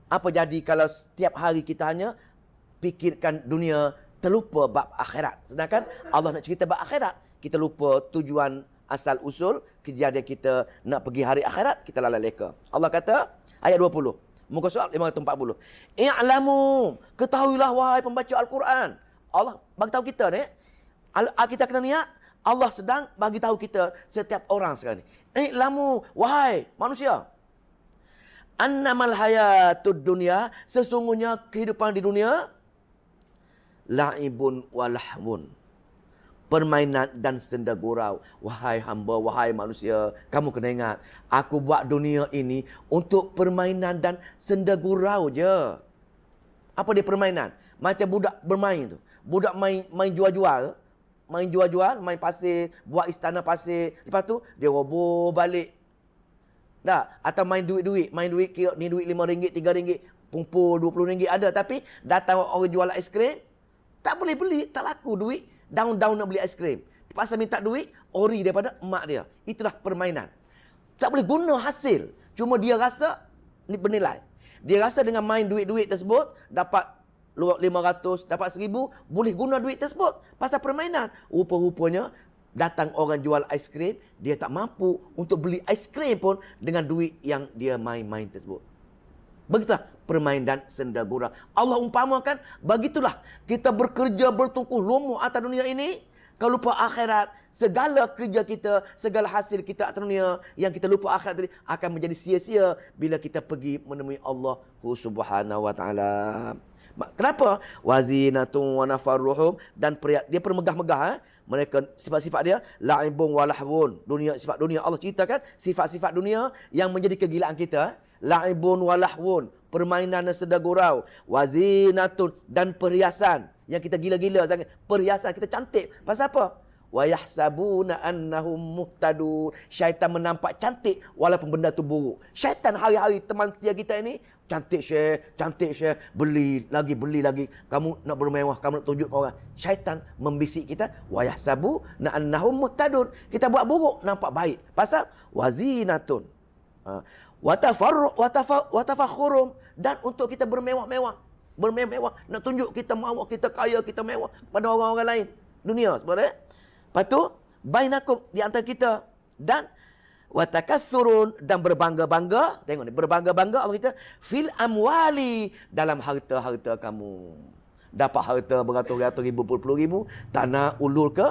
Apa jadi kalau setiap hari kita hanya fikirkan dunia, terlupa bab akhirat. Sedangkan Allah nak cerita bab akhirat. Kita lupa tujuan asal usul kejadian kita nak pergi hari akhirat, kita lalai leka. Allah kata, ayat 20. Muka surat 540. I'lamu, ketahuilah wahai pembaca Al-Quran. Allah bagi tahu kita ni, kita kena niat, Allah sedang bagi tahu kita setiap orang sekarang ni. I'lamu, wahai manusia. Annamal hayatud dunya, sesungguhnya kehidupan di dunia la'ibun wa lahwun, permainan dan senda gurau. Wahai hamba, wahai manusia, kamu kena ingat, aku buat dunia ini untuk permainan dan senda gurau je. Apa dia permainan? Macam budak bermain tu. Budak main jual-jual, main pasir, buat istana pasir. Lepas tu dia roboh balik. Dah, atau main duit, kira ni duit RM5, RM3, kumpul RM20 ada, tapi datang orang jual aiskrim, tak boleh beli, tak laku duit. Down nak beli aiskrim. Terpaksa minta duit, ori daripada emak dia. Itulah permainan. Tak boleh guna hasil. Cuma dia rasa ni bernilai. Dia rasa dengan main duit-duit tersebut, dapat 500, dapat 1000, boleh guna duit tersebut. Pasal permainan. Rupa-rupanya, datang orang jual aiskrim, dia tak mampu untuk beli aiskrim pun dengan duit yang dia main-main tersebut. Begitulah permainan dan senda gurau. Allah umpamakan, begitulah kita bekerja bertungkuh lumus atas dunia ini, kalau lupa akhirat, segala kerja kita, segala hasil kita atas dunia yang kita lupa akhirat tadi akan menjadi sia-sia bila kita pergi menemui Allah Subhanahu wa taala. Kenapa? Wazinatun wa nafarruhum, dan dia permegah-megah. Mereka sifat-sifat dia la'ibun wa lahwun. Dunia, sifat dunia Allah ceritakan sifat-sifat dunia yang menjadi kegilaan kita. La'ibun wa lahwun, permainan dan senda gurau. Wazinatun, dan perhiasan yang kita gila-gila sangat. Perhiasan kita cantik. Pasal apa? Wa yahsabuna annahum muhtadun. Syaitan menampak cantik walaupun benda tu buruk. Syaitan hari-hari teman setia kita ini, cantik Syekh, beli lagi. Kamu nak bermewah, kamu nak tunjuk ke orang. Syaitan membisik kita, wa yahsabuna annahum muhtadun. Kita buat buruk nampak baik. Pasal wazinatun. Wa tafakhurum, dan untuk kita bermewah-mewah. Nak tunjuk kita mawak, kita kaya, kita mewah pada orang-orang lain. Dunia sebenarnya. Lepas tu, bainakum, di antara kita. Dan watakathurun, dan berbangga-bangga. Tengok ni, berbangga-bangga Allah kata, fil amwali, dalam harta-harta kamu. Dapat harta beratus-ratus ribu, puluh ribu, tak nak ulur ke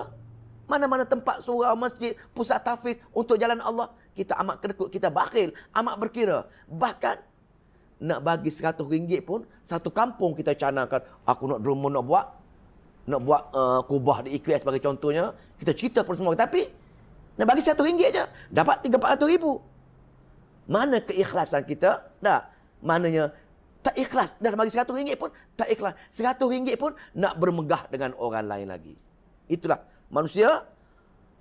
mana-mana tempat surau, masjid, pusat tahfiz untuk jalan Allah. Kita amat kedekut, kita bakhil, amat berkira. Bahkan nak bagi RM100 pun, satu kampung kita canangkan, aku nak derma nak buat kubah di EQS sebagai contohnya, kita cerita kepada semua, tapi nak bagi RM100 je, dapat RM300-400 ribu. Mana keikhlasan kita? Dah, maknanya tak ikhlas. Dan bagi RM100 pun tak ikhlas. RM100 pun nak bermegah dengan orang lain lagi. Itulah manusia.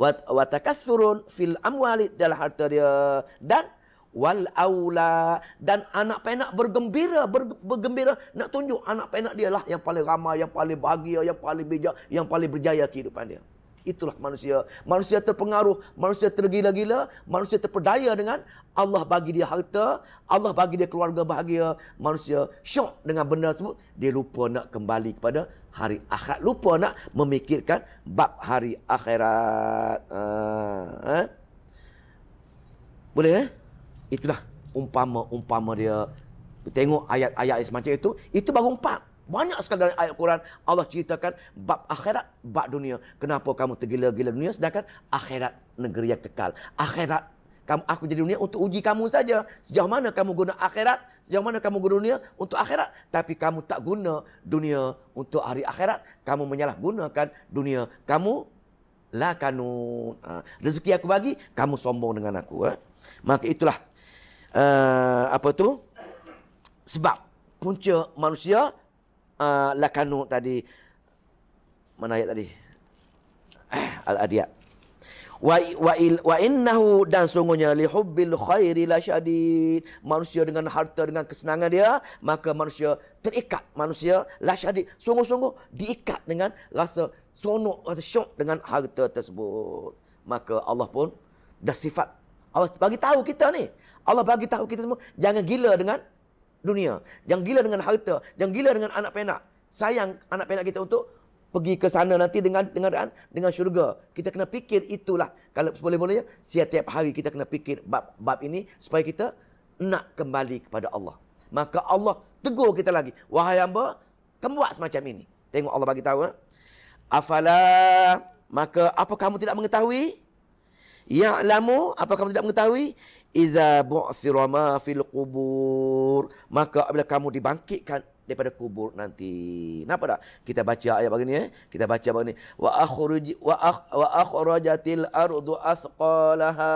Wa takathurun fil amwali, dalam harta dia. Dan wal aula, dan anak penak bergembira, nak tunjuk anak penak dia lah yang paling ramai, yang paling bahagia, yang paling bijak, yang paling berjaya kehidupan dia. Itulah manusia. Manusia terpengaruh, manusia tergila-gila, manusia terpedaya dengan Allah bagi dia harta, Allah bagi dia keluarga bahagia. Manusia syok dengan benda tersebut, dia lupa nak kembali kepada hari akhirat, lupa nak memikirkan bab hari akhirat. Boleh Itulah umpama dia. Tengok ayat-ayat semacam itu baru 4. Banyak sekali dalam ayat Quran Allah ceritakan bab akhirat, bab dunia. Kenapa kamu tergila-gila dunia sedangkan akhirat negeri yang kekal. Akhirat, aku jadi dunia untuk uji kamu saja. Sejauh mana kamu guna akhirat, sejauh mana kamu guna dunia untuk akhirat. Tapi kamu tak guna dunia untuk hari akhirat, kamu menyalahgunakan dunia. Kamu la kanun. Rezeki aku bagi, kamu sombong dengan aku. Maka itulah sebab punca manusia lakanu tadi. Mana ayat tadi? Al-Adiyat. Wa innahu, dan sungguhnya li hubbil khairi lasyadid. Manusia dengan harta, dengan kesenangan dia, maka manusia terikat. Manusia lasyadid, sungguh-sungguh diikat dengan rasa sonok, rasa syok dengan harta tersebut. Maka Allah pun dah sifat Allah bagi tahu kita ni. Allah bagi tahu kita semua, jangan gila dengan dunia. Jangan gila dengan harta. Jangan gila dengan anak penak. Sayang anak penak kita untuk pergi ke sana nanti dengan syurga. Kita kena fikir itulah. Kalau boleh-bolehnya, setiap hari kita kena fikir bab ini supaya kita nak kembali kepada Allah. Maka Allah tegur kita lagi. Wahai hamba, kamu buat semacam ini. Tengok Allah bagi tahu. Afala, maka apa kamu tidak mengetahui? Ya'lamu, apa kamu tidak mengetahui? Iza bu'thira ma fil qubur, maka apabila kamu dibangkitkan daripada kubur nanti. Kenapa tak? Kita baca ayat begini. Kita baca begini. Wa akhrajatil ardu athqalaha.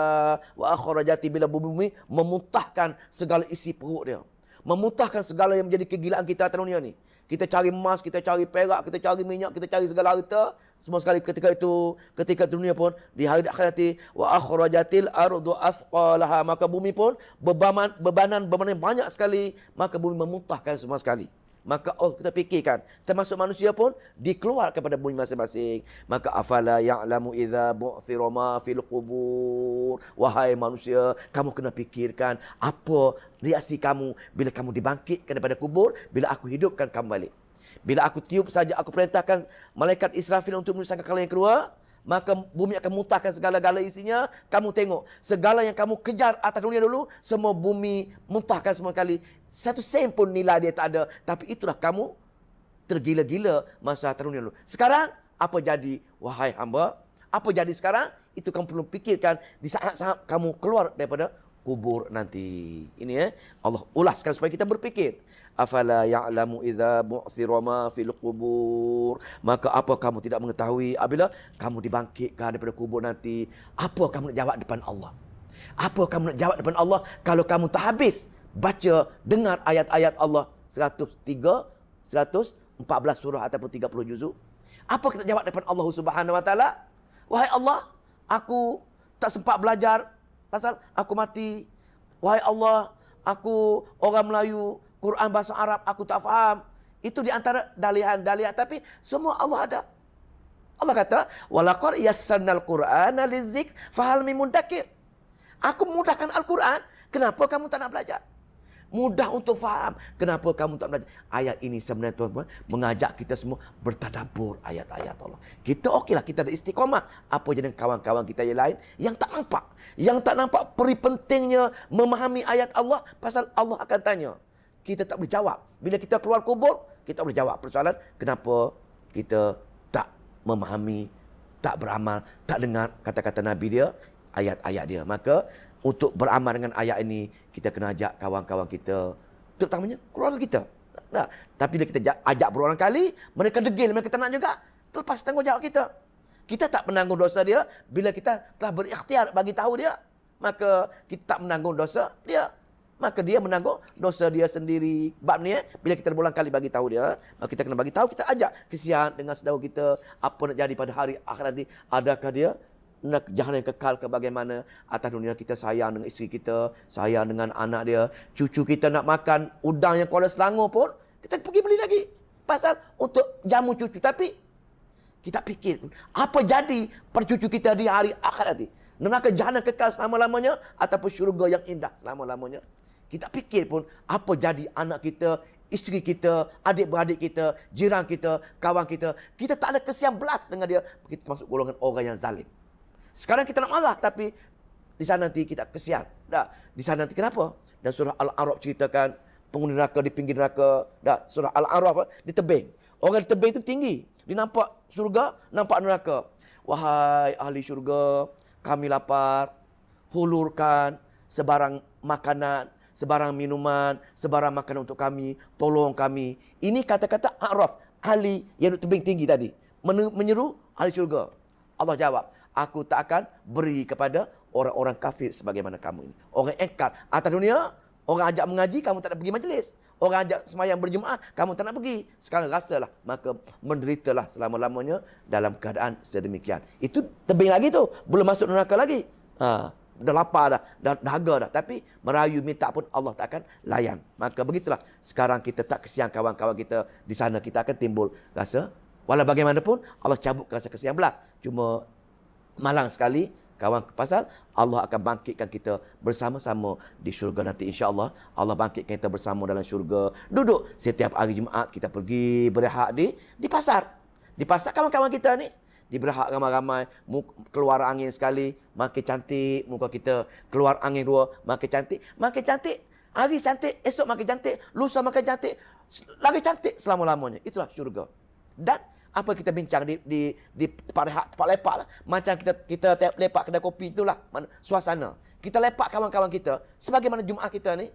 Wa akhrajati, bila bumi memuntahkan segala isi perut dia. Memuntahkan segala yang menjadi kegilaan kita atas dunia ni. Kita cari emas, kita cari perak, kita cari minyak, kita cari segala harta. Semua sekali ketika dunia pun di hari akhir nanti, wa akhrajatil ardu athqalaha, maka bumi pun bebanan banyak sekali, maka bumi memuntahkan semua sekali. Maka kita fikirkan, termasuk manusia pun dikeluarkan pada bumi masing-masing. Maka afala ya'lamu idza bu'thira ma fil qubur. Wahai manusia, kamu kena fikirkan apa reaksi kamu bila kamu dibangkitkan daripada kubur, bila aku hidupkan kamu balik. Bila aku tiup saja, aku perintahkan malaikat Israfil untuk menyusahkan kalian yang keluar, maka bumi akan muntahkan segala-gala isinya. Kamu tengok, segala yang kamu kejar atas dunia dulu, semua bumi muntahkan semua kali. Satu sen pun nilai dia tak ada. Tapi itulah kamu tergila-gila masa atas dunia dulu. Sekarang, apa jadi, wahai hamba? Apa jadi sekarang? Itu kamu perlu fikirkan di saat-saat kamu keluar daripada kubur nanti. Ini Allah ulaskan supaya kita berfikir. Afala ya'lamu idza bu'thira ma fil qubur. Maka apa kamu tidak mengetahui apabila kamu dibangkitkan daripada kubur nanti, apa kamu nak jawab depan Allah? Apa kamu nak jawab depan Allah kalau kamu tak habis baca dengar ayat-ayat Allah 103, 114 surah ataupun 30 juzuk? Apa kita jawab depan Allah Subhanahu wa taala? Wahai Allah, aku tak sempat belajar pasal aku mati. Wahai Allah, aku orang Melayu, Quran bahasa Arab aku tak faham. Itu di antara dalihan-dalihan, tapi semua Allah ada. Allah kata, walaqad yassarnal Qur'ana lizikr fahal min muddakir. Aku mudahkan Al-Quran, kenapa kamu tak nak belajar? Mudah untuk faham, kenapa kamu tak belajar? Ayat ini sebenarnya tuan-tuan mengajak kita semua bertadabbur ayat-ayat Allah. Kita okeylah, kita ada istiqamah. Apa jadi kawan-kawan kita yang lain yang tak nampak? Yang tak nampak peri pentingnya memahami ayat Allah, pasal Allah akan tanya. Kita tak boleh jawab. Bila kita keluar kubur, kita boleh jawab persoalan kenapa kita tak memahami, tak beramal, tak dengar kata-kata Nabi dia, ayat-ayat dia. Maka untuk beramal dengan ayat ini, kita kena ajak kawan-kawan kita, terutamanya keluarga kita. Nah, tapi bila kita ajak berulang kali, mereka degil, mereka tak nak juga, terlepas tanggungjawab kita. Kita tak menanggung dosa dia bila kita telah berikhtiar bagi tahu dia, maka kita tak menanggung dosa dia. Maka dia menanggung dosa dia sendiri. Bab ni bila kita berulang kali bagi tahu dia, maka kita kena bagi tahu, kita ajak kesian dengan saudara kita, apa nak jadi pada hari akhir nanti. Adakah dia nak jahanam yang kekal ke bagaimana? Atas dunia kita sayang dengan isteri kita, sayang dengan anak dia. Cucu kita nak makan udang yang Kuala Selangor pun, kita pergi beli lagi. Pasal untuk jamu cucu. Tapi kita fikir, apa jadi pada cucu kita di hari akhir nanti? Neraka jahanam kekal selama-lamanya ataupun syurga yang indah selama-lamanya? Kita fikir pun, apa jadi anak kita, isteri kita, adik-beradik kita, jiran kita, kawan kita. Kita tak ada kesian belas dengan dia. Kita masuk golongan orang yang zalim. Sekarang kita nak marah, tapi di sana nanti kita kesian. Dah, di sana nanti kenapa? Dan surah Al-A'raf ceritakan penghuni neraka di pinggir neraka. Dah, surah Al-A'raf di tebing. Orang di tebing itu tinggi. Dia nampak syurga, nampak neraka. Wahai ahli syurga, kami lapar. Hulurkan sebarang makanan, sebarang minuman, sebarang makanan untuk kami. Tolong kami. Ini kata-kata A'raf, ahli yang di tebing tinggi tadi. Menyeru ahli syurga. Allah jawab, aku tak akan beri kepada orang-orang kafir sebagaimana kamu ini. Orang engkar atas dunia, orang ajak mengaji, kamu tak nak pergi majlis. Orang ajak semayang berjemaah, kamu tak nak pergi. Sekarang rasalah, maka menderitalah selama-lamanya dalam keadaan sedemikian. Itu tebing lagi tu, belum masuk neraka lagi. Dah lapar dah dahaga dah. Tapi merayu minta pun Allah tak akan layan. Maka begitulah, sekarang kita tak kesian kawan-kawan kita di sana, kita akan timbul rasa, walau bagaimanapun Allah cabut rasa kesian belah. Cuma malang sekali Kawan pasal Allah akan bangkitkan kita bersama-sama di syurga nanti, insya-Allah. Allah bangkitkan kita bersama dalam syurga. Duduk setiap hari Jumaat kita pergi berehat di pasar. Di pasar kawan-kawan kita ni di berehat ramai-ramai, keluar angin sekali, makin cantik muka kita. Keluar angin dua, makin cantik. Makin cantik, hari cantik, esok makin cantik, lusa makin cantik, lagi cantik selama-lamanya. Itulah syurga. Dan apa kita bincang di tempat lepak lah. Macam kita lepak kedai kopi itulah suasana. Kita lepak kawan-kawan kita. Sebagaimana Jumaat kita ni,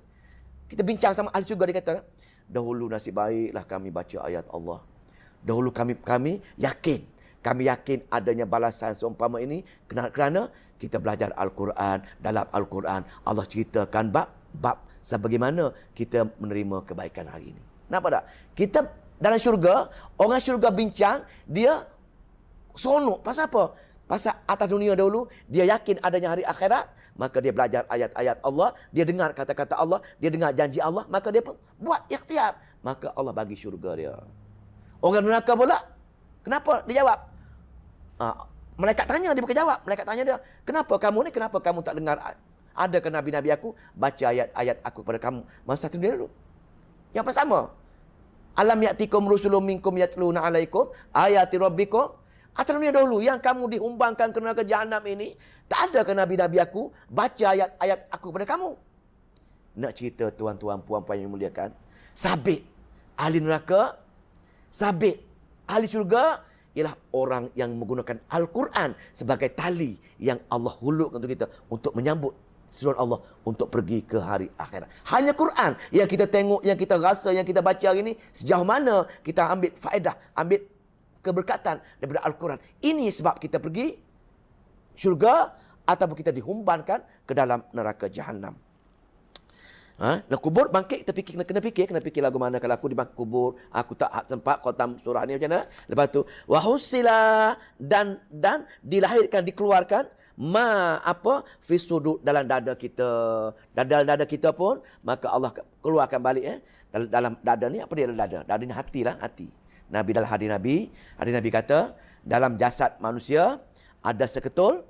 kita bincang sama ahli syurga, dia kata, dahulu nasib baiklah kami baca ayat Allah. Dahulu kami yakin. Kami yakin adanya balasan seumpama ini kerana kita belajar Al-Quran. Dalam Al-Quran Allah ceritakan bab sebagaimana kita menerima kebaikan hari ini. Nampak tak? Kita dalam syurga, orang syurga bincang, dia seronok. Pasal apa? Pasal atas dunia dahulu, dia yakin adanya hari akhirat, maka dia belajar ayat-ayat Allah, dia dengar kata-kata Allah, dia dengar janji Allah, maka dia pun buat ikhtiar. Maka Allah bagi syurga dia. Orang neraka pula, kenapa? Dia jawab. Malaikat tanya, dia bukan jawab. Malaikat tanya dia, kenapa kamu tak dengar ada ke Nabi-Nabi aku baca ayat-ayat aku kepada kamu masa satu dunia dulu? Yang pertama, alam ya'tikum rusulun minkum yatluna alaikum ayati rabbikum. Atas dunia dahulu yang kamu dihumbangkan ke neraka jahanam ini, tak ada ke Nabi-Nabi aku baca ayat-ayat aku kepada kamu? Nak cerita tuan-tuan puan-puan yang muliakan, sabit ahli neraka, sabit ahli syurga ialah orang yang menggunakan Al-Quran sebagai tali yang Allah hulurkan untuk kita untuk menyambut seruan Allah untuk pergi ke hari akhirat. Hanya Quran yang kita tengok, yang kita rasa, yang kita baca hari ini, sejauh mana kita ambil faedah, ambil keberkatan daripada Al-Quran. Ini sebab kita pergi syurga ataupun kita dihumbankan ke dalam neraka jahanam. Nak kubur, bangkit, kita fikir, kena fikir lagu mana kalau aku di bangkit kubur, aku tak sempat khatam surah ni macam mana. Lepas tu, wahusila, dan dilahirkan, dikeluarkan, fi sudud, dalam dada kita. Dalam dada kita pun, maka Allah keluarkan balik. Dalam dada ni, apa dia dalam dada? Dada ni hati lah, hati. Nabi dalam hadis Nabi kata, dalam jasad manusia, ada seketul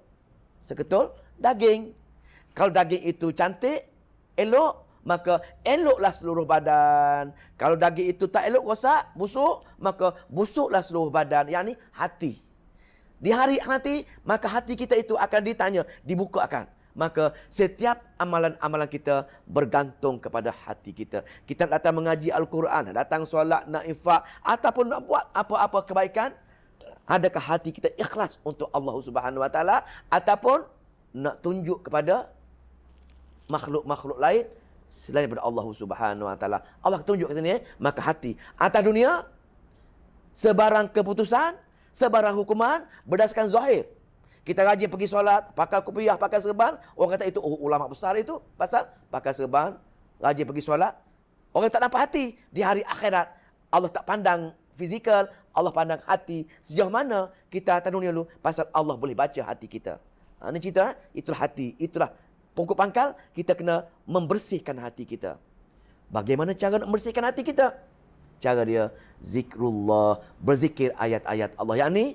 daging. Kalau daging itu cantik, elok, maka eloklah seluruh badan. Kalau daging itu tak elok, rosak, busuk, maka busuklah seluruh badan. Yang ni hati. Di hari nanti, maka hati kita itu akan ditanya, dibukakan. Maka setiap amalan-amalan kita bergantung kepada hati kita. Kita datang mengaji Al-Quran, datang solat, nak infak, ataupun nak buat apa-apa kebaikan, adakah hati kita ikhlas untuk Allah Subhanahu Wa Taala, ataupun nak tunjuk kepada makhluk-makhluk lain selain daripada Allah Subhanahu Wa Taala. Allah tunjuk ke sini, maka hati. Atas dunia, sebarang keputusan, sebarang hukuman berdasarkan zahir. Kita rajin pergi solat, pakai kopiah, pakai serban, orang kata itu ulama besar itu, pasal pakai serban, rajin pergi solat. Orang tak nampak hati. Di hari akhirat, Allah tak pandang fizikal, Allah pandang hati. Sejauh mana kita atas dunia dulu, pasal Allah boleh baca hati kita. Ini cerita, itulah hati, itulah pokok pangkal, kita kena membersihkan hati kita. Bagaimana cara nak membersihkan hati kita? Cara dia, zikrullah, berzikir ayat-ayat Allah. Yang ni,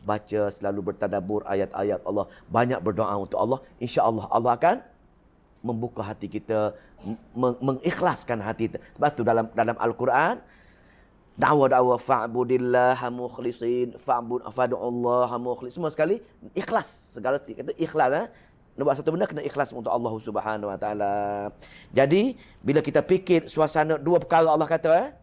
baca, selalu bertadabbur ayat-ayat Allah. Banyak berdoa untuk Allah. InsyaAllah Allah akan membuka hati kita, mengikhlaskan hati kita. Sebab tu dalam Al-Quran, dakwah fa'budillaha mukhlisin, fa'budullaha mukhlisin. Semua sekali, ikhlas. Segala kata ikhlas. Nak buat satu benda, kena ikhlas untuk Allah Subhanahu Wa Taala. Jadi, bila kita fikir suasana, dua perkara Allah kata,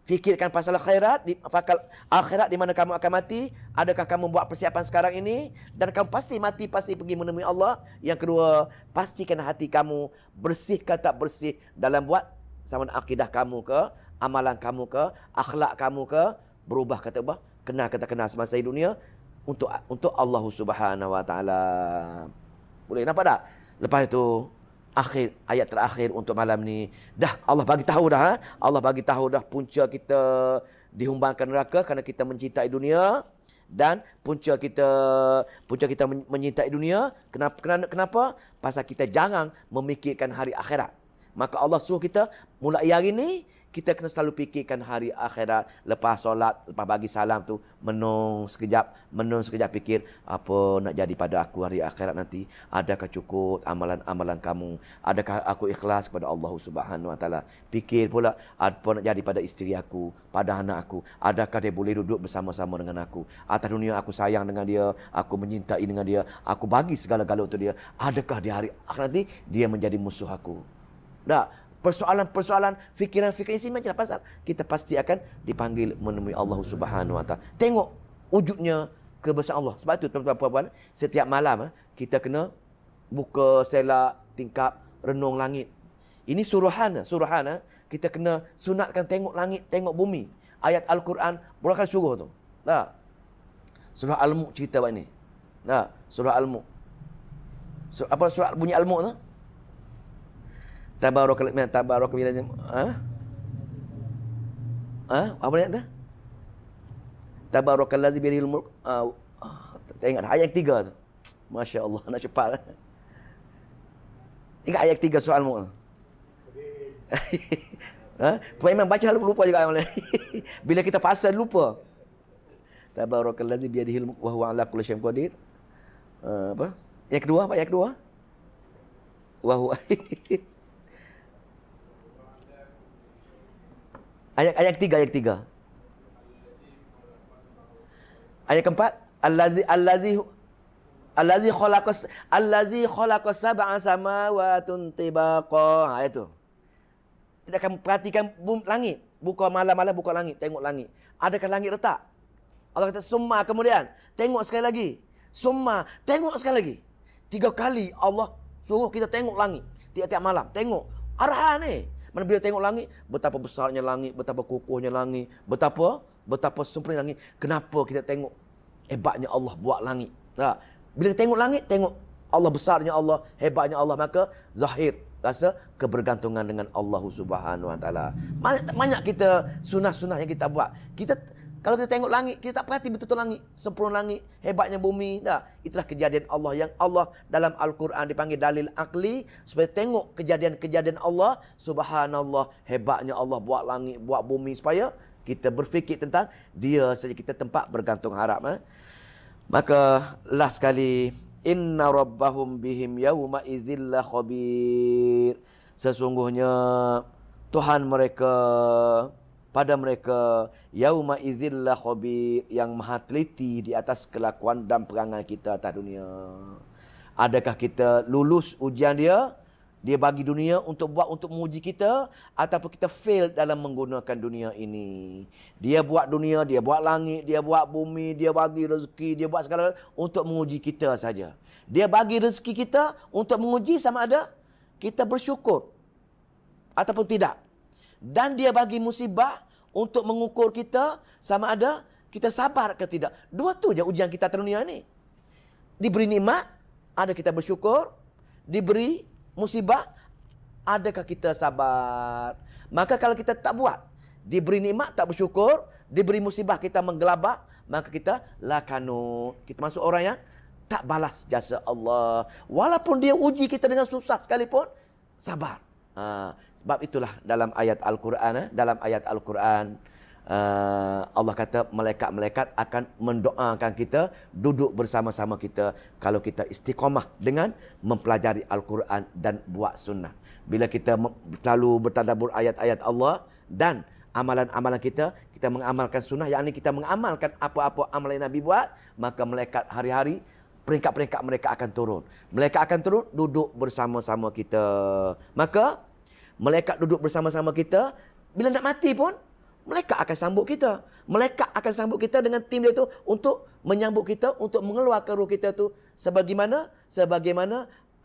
fikirkan pasal akhirat di mana kamu akan mati. Adakah kamu buat persiapan sekarang ini? Dan kamu pasti mati, pasti pergi menemui Allah. Yang kedua, pastikan hati kamu bersih ke tak bersih dalam buat sama akidah kamu ke, amalan kamu ke, akhlak kamu ke, berubah ke tak berubah, kenal ke tak kenal semasa dunia untuk Allah Subhanahu Wa Taala. Boleh nampak tak? Lepas itu, ayat terakhir untuk malam ni. Dah Allah bagi tahu dah. Allah bagi tahu dah punca kita dihumbangkan neraka kerana kita mencintai dunia. Dan punca kita menyintai dunia. Kenapa? Pasal kita jarang memikirkan hari akhirat. Maka Allah suruh kita mulai hari ni kita kena selalu fikirkan hari akhirat. Lepas solat, lepas bagi salam tu, menung sekejap fikir, apa nak jadi pada aku hari akhirat nanti? Adakah cukup amalan-amalan kamu? Adakah aku ikhlas kepada Allah Subhanahu Wa Taala? Fikir pula, apa nak jadi pada isteri aku, pada anak aku? Adakah dia boleh duduk bersama-sama dengan aku? Atas dunia aku sayang dengan dia, aku menyintai dengan dia, aku bagi segala-galanya untuk dia. Adakah di hari akhirat nanti dia menjadi musuh aku? Tak. Persoalan-persoalan, fikiran-fikiran isi macam apa pasal? Kita pasti akan dipanggil menemui Allah Subhanahu Wa Taala. Tengok wujudnya kebesaran Allah. Sebab itu tuan-tuan puan-puan, setiap malam kita kena buka selak, tingkap, renung langit. Ini suruhan. Kita kena sunatkan tengok langit, tengok bumi. Ayat Al-Quran berapa kali suruh tu? Tak. Surah Al-Mulk cerita buat ni. Tak. Surah Al-Mulk. Apa surah bunyi Al-Mulk tu? Tabaraka billazi. Apa ayat tu? Tabarakallazi biyadihil mulk. Tak ingat ayat 3 tu. Masya-Allah, nak cepat. Ingat ayat 3 surah Al-Mulk tu. Tuan Imam baca lupa juga. Bila kita pasal lupa. Tabarakallazi biyadihil mulk wa huwa ala kulli syai'in qadir. Apa? Yang kedua apa? Ayat kedua? Wa huwa Ayat 3. Ayat keempat, allazi khalaqa sab'a samawatun tibaqa. Ayat tu. Kita akan perhatikan langit. Buka malam-malam buka langit, tengok langit. Adakah langit retak? Allah kata summa, kemudian tengok sekali lagi. Summa, tengok sekali lagi. 3 kali Allah suruh kita tengok langit tiap-tiap malam. Tengok arahan ni. Mana bila tengok langit, betapa besarnya langit, betapa kokohnya langit, betapa sempurna langit. Kenapa kita tengok hebatnya Allah buat langit? Tak. Bila tengok langit, tengok Allah besarnya Allah, hebatnya Allah, maka zahir rasa kebergantungan dengan Allah Subhanahu Wa Taala. Banyak kita sunah-sunah yang kita buat. Kalau kita tengok langit, kita tak perhati betul-betul langit, sempurna langit, hebatnya bumi. Dah, itulah kejadian Allah yang Allah dalam Al-Quran dipanggil dalil akli, supaya tengok kejadian-kejadian Allah. Subhanallah, hebatnya Allah buat langit, buat bumi, supaya kita berfikir tentang dia saja kita tempat bergantung harap. Maka last sekali, inna rabbahum bihim yawma idzil khabir. Sesungguhnya Tuhan mereka pada mereka yauma idzil khabir, yang maha teliti di atas kelakuan dan perangai kita atas dunia. Adakah kita lulus ujian dia bagi dunia untuk menguji kita, ataupun kita fail dalam menggunakan dunia ini? Dia buat dunia, dia buat langit, dia buat bumi, dia bagi rezeki, dia buat segala untuk menguji kita saja. Dia bagi rezeki kita untuk menguji sama ada kita bersyukur ataupun tidak. Dan dia bagi musibah untuk mengukur kita sama ada kita sabar ke tidak. Dua tu je ujian kita atas dunia ni. Diberi nikmat, ada kita bersyukur. Diberi musibah, adakah kita sabar? Maka kalau kita tak buat, diberi nikmat tak bersyukur, diberi musibah kita menggelabah, maka kita lakanut. Kita masuk orang yang tak balas jasa Allah. Walaupun dia uji kita dengan susah sekalipun, sabar. Sebab itulah dalam ayat Al-Quran, Allah kata malaikat-malaikat akan mendoakan kita duduk bersama-sama kita kalau kita istiqamah dengan mempelajari Al-Quran dan buat sunnah. Bila kita selalu bertadabbur ayat-ayat Allah dan amalan-amalan kita mengamalkan sunnah, yakni kita mengamalkan apa-apa amalan Nabi buat, maka malaikat hari-hari peringkat-peringkat mereka akan turun. Mereka akan turun duduk bersama-sama kita. Maka malaikat duduk bersama-sama kita, bila nak mati pun malaikat akan sambut kita. Malaikat akan sambut kita dengan tim dia tu untuk menyambut kita, untuk mengeluarkan roh kita tu sebagaimana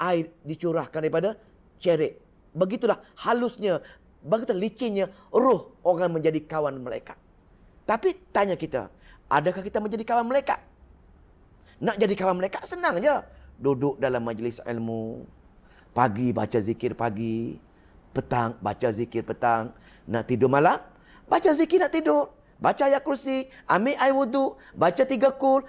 air dicurahkan daripada cerik. Begitulah halusnya, begitu licinnya roh orang menjadi kawan malaikat. Tapi tanya kita, adakah kita menjadi kawan malaikat? Nak jadi kawan malaikat senang je. Duduk dalam majlis ilmu, pagi baca zikir pagi, petang baca zikir petang, nak tidur malam baca zikir nak tidur, baca ayat kursi, ambil air wudu, baca 3 kul,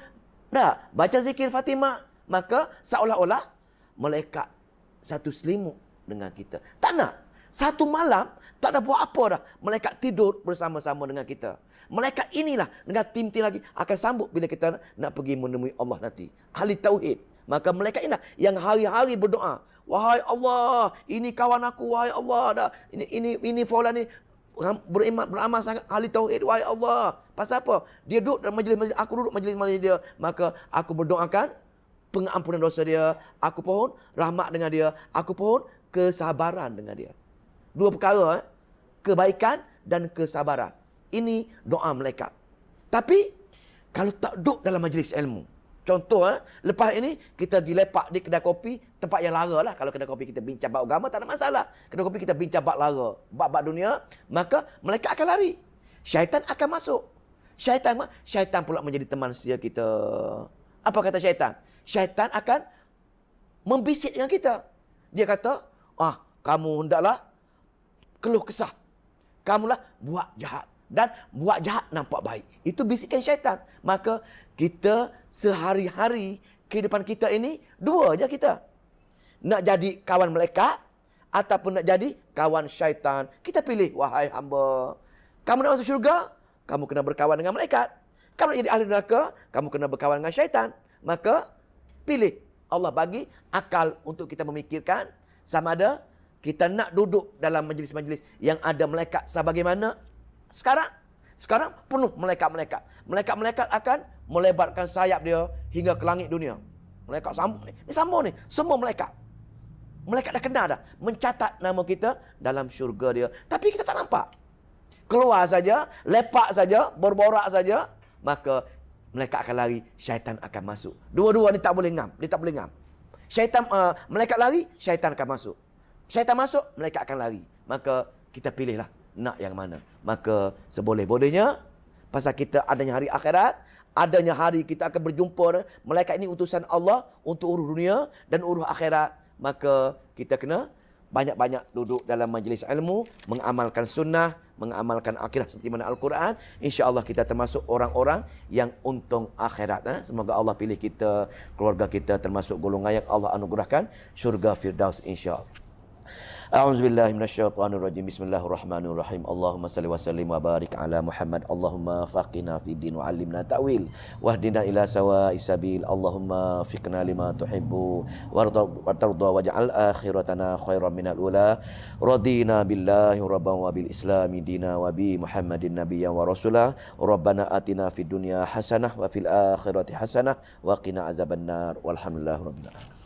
baca zikir Fatimah, maka seolah-olah malaikat satu selimut dengan kita. Tak nak. Satu malam, tak ada buat apa dah. Malaikat tidur bersama-sama dengan kita. Malaikat inilah dengan tim-tim lagi akan sambut bila kita nak pergi menemui Allah nanti. Ahli tauhid. Maka malaikat inilah yang hari-hari berdoa. Wahai Allah, ini kawan aku, wahai Allah. Dah. Ini fulan ni beramal sangat ahli tauhid, wahai Allah. Pasal apa? Dia duduk dalam majlis-majlis, aku duduk majlis-majlis dia. Maka aku berdoakan pengampunan dosa dia. Aku pohon rahmat dengan dia. Aku pohon kesabaran dengan dia. Dua perkara, kebaikan dan kesabaran. Ini doa malaikat. Tapi kalau tak duduk dalam majlis ilmu, contoh, lepas ini kita pergi lepak di kedai kopi, tempat yang lara lah. Kalau kedai kopi kita bincang bab agama, tak ada masalah. Kedai kopi kita bincang bab lara, bab dunia, maka malaikat akan lari. Syaitan akan masuk. Syaitan pula menjadi teman setia kita. Apa kata syaitan? Syaitan akan membisik dengan kita. Dia kata, kamu hendaklah keluh kesah. Kamulah buat jahat. Dan buat jahat nampak baik. Itu bisikan syaitan. Maka kita sehari-hari kehidupan kita ini dua je kita. Nak jadi kawan malaikat ataupun nak jadi kawan syaitan. Kita pilih, wahai hamba. Kamu nak masuk syurga, kamu kena berkawan dengan malaikat. Kamu nak jadi ahli neraka, kamu kena berkawan dengan syaitan. Maka pilih. Allah bagi akal untuk kita memikirkan sama ada kita nak duduk dalam majlis-majlis yang ada malaikat sebagaimana sekarang. Sekarang penuh malaikat-malaikat. Malaikat-malaikat akan melebarkan sayap dia hingga ke langit dunia. Malaikat sambung ni. Ni sambung ni. Semua malaikat. Malaikat dah kenal dah. Mencatat nama kita dalam syurga dia. Tapi kita tak nampak. Keluar saja, lepak saja, berborak saja. Maka malaikat akan lari, syaitan akan masuk. Dua-dua ni tak boleh ngam. Dia tak boleh ngam. Syaitan, malaikat lari, syaitan akan masuk. Syaitan masuk, malaikat akan lari. Maka kita pilihlah nak yang mana. Maka seboleh-bolehnya, pasal kita adanya hari akhirat, adanya hari kita akan berjumpa. Malaikat ini utusan Allah untuk uruh dunia dan uruh akhirat. Maka kita kena banyak-banyak duduk dalam majlis ilmu, mengamalkan sunnah, mengamalkan akidah seperti mana Al-Quran. InsyaAllah kita termasuk orang-orang yang untung akhirat. Semoga Allah pilih kita, keluarga kita termasuk golongan yang Allah anugerahkan syurga Firdaus insyaAllah. A'udzubillahi minasyaitonirrajim. Bismillahirrahmanirrahim. Allahumma salli wa sallim wa barik ala Muhammad. Allahumma faqina fid din wa 'allimna ta'wil wahdina ila sawa'is sabil. Allahumma fiqna lima tuhibbu warda waj'al akhiratana khairan minal ula. Radina billahi rabban wa bil islami dina wa bi Muhammadin nabiyyan wa rasulah. Rabbana atina fid dunya hasanah wa fil akhirati hasanah wa qina azabannar. Walhamdulillahirabbil alamin.